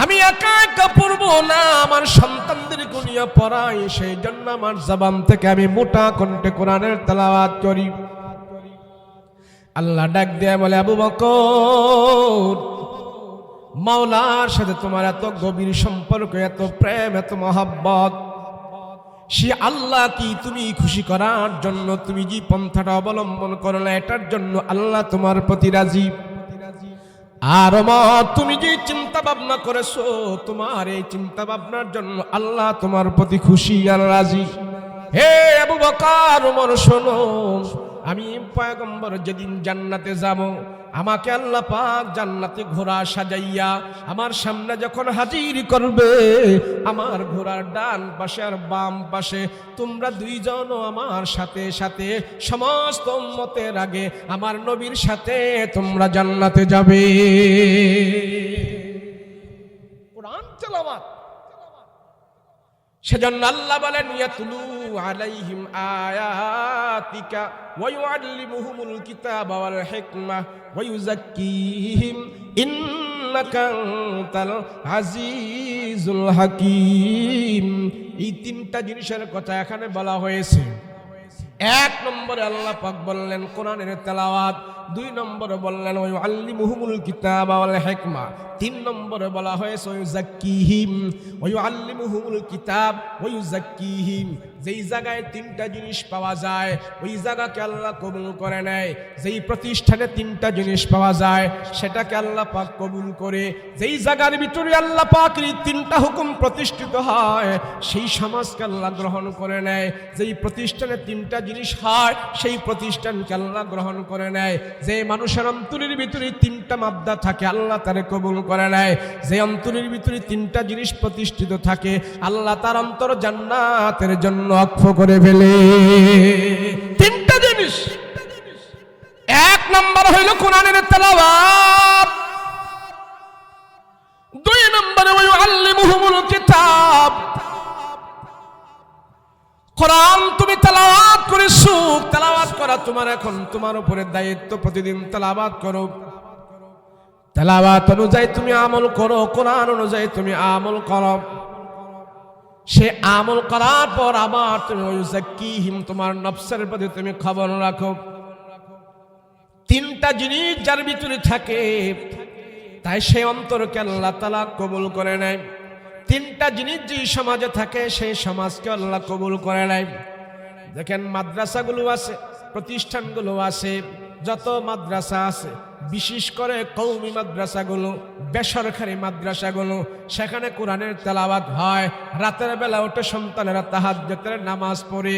আমি একা একা পড়বো না, আমার সন্তানদেরকে নিয়ে পড়াই। সেই জন্য আমার জবান থেকে আমি মোটা কণ্ঠে কোরআনের তেলাওয়াত করি। আল্লাহ ডাক দিয়ে বলে, আবু বকর মাওলার সাথে তোমার এত গভীর সম্পর্ক, এত প্রেম, এত মহব্বত, সে আল্লাহ কি তুমি খুশি করার জন্য তুমি যে পন্থাটা অবলম্বন করলে এটার জন্য আল্লাহ তোমার প্রতি রাজি। আর তুমি যে চিন্তা ভাবনা করেছো তোমার এই চিন্তা ভাবনার জন্য আল্লাহ তোমার প্রতি খুশি আর রাজি। হে আবু বকর ওমর শোনো, আমি পয়গম্বর যেদিন জান্নাতে যাব আমাকে আল্লাহ পাক জান্নাতে ঘোড়া সাজাইয়া আমার সামনে যখন হাজির করবে, আমার ঘোড়ার ডান পাশে আর বাম পাশে তোমরা দুইজনও আমার সাথে সাথে সমস্ত উম্মতের আগে আমার নবীর সাথে তোমরা জান্নাতে যাবে। কোরআন তেলাওয়াত। সেজন্য আল্লাহ বলেন, ইয়াতলু আলাইহিম আয়াতিকা ওয়া ইউআল্লিমুহুমুল কিতাবা ওয়াল হিকমা ওয়া ইউযাক্কিহিম ইন্নাকা আনতাল আজিজুল হাকীম। এই তিনটা জিনিসের কথা এখানে বলা হয়েছে। এক নম্বরে আল্লাহ পাক বললেন কোরআনের তেলাওয়াত, দুই নম্বরে বললেন ওয়া ইউআল্লিমুহুমুল কিতাবা ওয়াল হিকমা, তিন নম্বরে বলা হয়েছে ওয়া ইউযাক্কিহিম। ওয়া ইউআল্লিমুহুমুল কিতাব ওয়া ইউযাক্কিহিম, যেই জায়গায় তিনটা জিনিস পাওয়া যায় ওই জায়গাকে আল্লাহ কবুল করে নেয়। যেই প্রতিষ্ঠানে তিনটা জিনিস পাওয়া যায় সেটাকে আল্লাহ পাক কবুল করে। যেই জায়গার ভিতরে আল্লাহ পাকের তিনটা হুকুম প্রতিষ্ঠিত হয় সেই সমাজকে আল্লাহ গ্রহণ করে নেয়। যেই প্রতিষ্ঠানে তিনটা জিনিস হয় সেই প্রতিষ্ঠানকে আল্লাহ গ্রহণ করে নেয়। যে মানুষের অন্তরের ভিতরে তিনটা তিনটা মাদ্দা থাকে আল্লাহ তারে কবুল করে নেয়। যে অন্তরের ভিতরে তিনটা জিনিস প্রতিষ্ঠিত থাকে আল্লাহ তার অন্তর জান্নাতের জন্য ওয়াকফ করে ফেলে। তিনটা জিনিস, এক নম্বর হইল কোরআনের তেলাওয়াত, দুই নম্বরে ওয়ায়ুআল্লিমুহুমুল কিতাব, কোরআন তুমি তেলাওয়াত করে সুখ তেলাওয়াত করা তোমার এখন তোমার উপরে দায়িত্ব, প্রতিদিন তেলাওয়াত করো, তেলাওয়াত অনুযায়ী তুমি আমল করো, কোরআন অনুযায়ী তুমি আমল করো। সে আমল করার পর আবার তুমি ওয়ায়ুযাক্কিহিম তোমার নফসের প্রতি তুমি খবর রাখো। তিনটা জিনিস যার ভিতরে থাকে তাই সে অন্তরকে আল্লাহ তাআলা কবুল করে নেয়। তিনটা জিনিস যে সমাজে থাকে সেই সমাজকে আল্লাহ কবুল করে নেয়। দেখেন মাদ্রাসাগুলো আছে, প্রতিষ্ঠানগুলো আছে, যত মাদ্রাসা আছে বিশেষ করে কওমি মাদ্রাসাগুলো, বেসরকারি মাদ্রাসাগুলো, সেখানে কোরআনের তেলাওয়াত হয়। রাতের বেলা ওঠে সন্তানেরা তাহাজ্জুদের নামাজ পড়ে,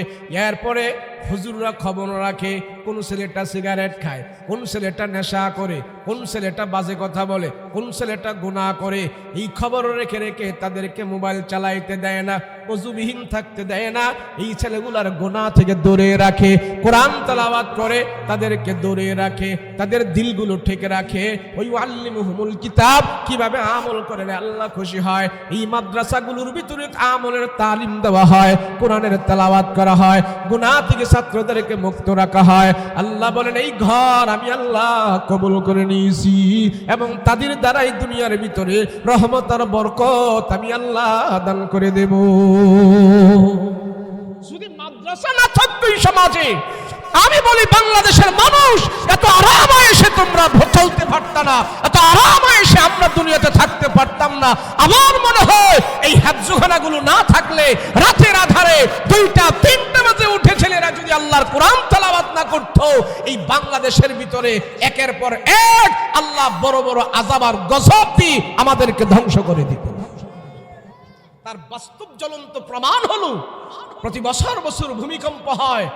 এরপরে হুজুররা খবর রাখে কোন ছেলেটা সিগারেট খায়, কোন ছেলেটা নেশা করে, কোন ছেলেটা বাজে কথা বলে, কোন ছেলেটা গুনাহ করে। এই খবর রেখে রেখে তাদেরকে মোবাইল চালাইতে দেয় না, ওযুবিহীন থাকতে দেয় না, এই ছেলেগুলার গুনাহ থেকে দূরে রাখে। কোরআন তেলাওয়াত করে তাদেরকে দূরে রাখে, তাদের দিলগুলো ঠিক রাখে। ওয়ায়ুআল্লিমুহুমুল কিতাব, কিভাবে আমল করে আল্লাহ খুশি হয়। এই মাদ্রাসাগুলোর ভিতরে আমলের তালিম দেওয়া হয়, কোরআনের তেলাওয়াত করা হয়, গুনাহ থেকে ছাত্রদেরকে মুক্ত রাখা হয়। আল্লাহ বলেন এই ঘর আমি আল্লাহ কবুল করে নিয়েছি এবং তাদের দ্বারাই দুনিয়ার ভিতরে রহমত আর বরকত আমি আল্লাহ দান করে দেব। যদি মাদ্রাসা না থাকতো এই সমাজে, আমি বলি বাংলাদেশের মানুষ এত আরামায়েশে তোমরা চলতে পারত না, এত আরামায়েশে আমরা দুনিয়াতে থাকতে পারতাম না। আমার মনে হয় এই হাফজুখানাগুলো না থাকলে রাতের আধারে 2টা 3টা বাজে উঠে ছেলেরা যদি আল্লাহর কোরআন তেলাওয়াত না করত, এই বাংলাদেশের ভিতরে একের পর এক আল্লাহ বড় বড় আযাব আর গজব দিয়ে আমাদেরকে ধ্বংস করে দিত। তার বাস্তব জ্বলন্ত প্রমাণ হলো প্রতি বছর বছর ভূমিকম্প হয়,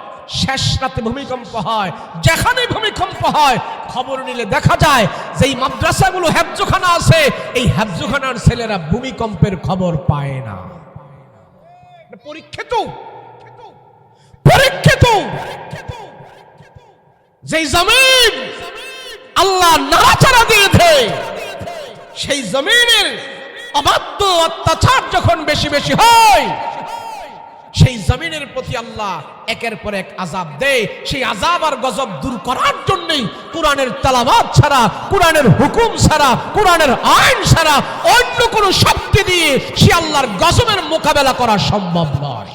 শেষ রাতে ভূমিকম্প হয়, যেখানে ভূমিকম্প হয় খবর নিলে দেখা যায় যে এই মাদ্রাসাগুলো হেফজখানা আছে, এই হেফজখানার ছেলেরা ভূমিকম্পের খবর পায় না। পরীক্ষিত যেই জমিন আল্লাহ নাড়াচাড়া দিয়েছে, সেই জমিনের অবাধ্য অত্যাচার যখন বেশি বেশি হয়, সেই জমিনের প্রতি আল্লাহ একের পর এক আযাব দেয়। সেই আযাব আর গজব দূর করার জন্যই কোরআনের তেলাওয়াত ছাড়া, কোরআনের হুকুম ছাড়া, কোরআনের আইন ছাড়া অন্য কোন শক্তি দিয়ে সে আল্লাহর গজবের মোকাবেলা করা সম্ভব নয়।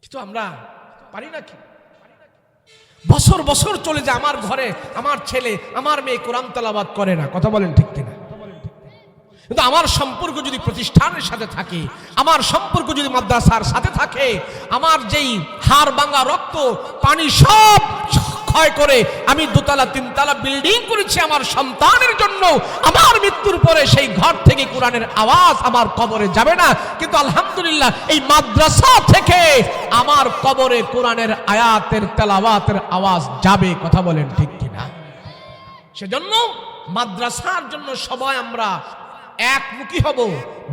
কিন্তু আমরা পারি নাকি? বছর বছর চলে যায়, আমার ঘরে আমার ছেলে আমার মেয়ে কোরআন তেলাওয়াত করে না, কথা বলেন ঠিক কিনা? কিন্তু আমার সম্পর্ক যদি প্রতিষ্ঠানের সাথে থাকে, আমার সম্পর্ক যদি মাদ্রাসার সাথে থাকে, আমার যেই হাড় ভাঙা রক্ত পানি সব ক্ষয় করে আমি 2তলা 3তলা বিল্ডিং করেছি আমার সন্তানের জন্য, আমার মৃত্যুর পরে সেই ঘর থেকে কোরআনের আওয়াজ আমার কবরে যাবে না, কিন্তু আলহামদুলিল্লাহ এই মাদ্রাসা থেকে আমার কবরে কোরআনের আয়াতের তেলাওয়াতের আওয়াজ যাবে, কথা বলেন ঠিক কিনা? সেজন্য মাদ্রাসার জন্য সবাই আমরা একমুখী হব,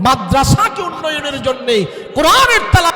মাদ্রাসাকে উন্নয়নের জন্য কোরআনের তেলাওয়াত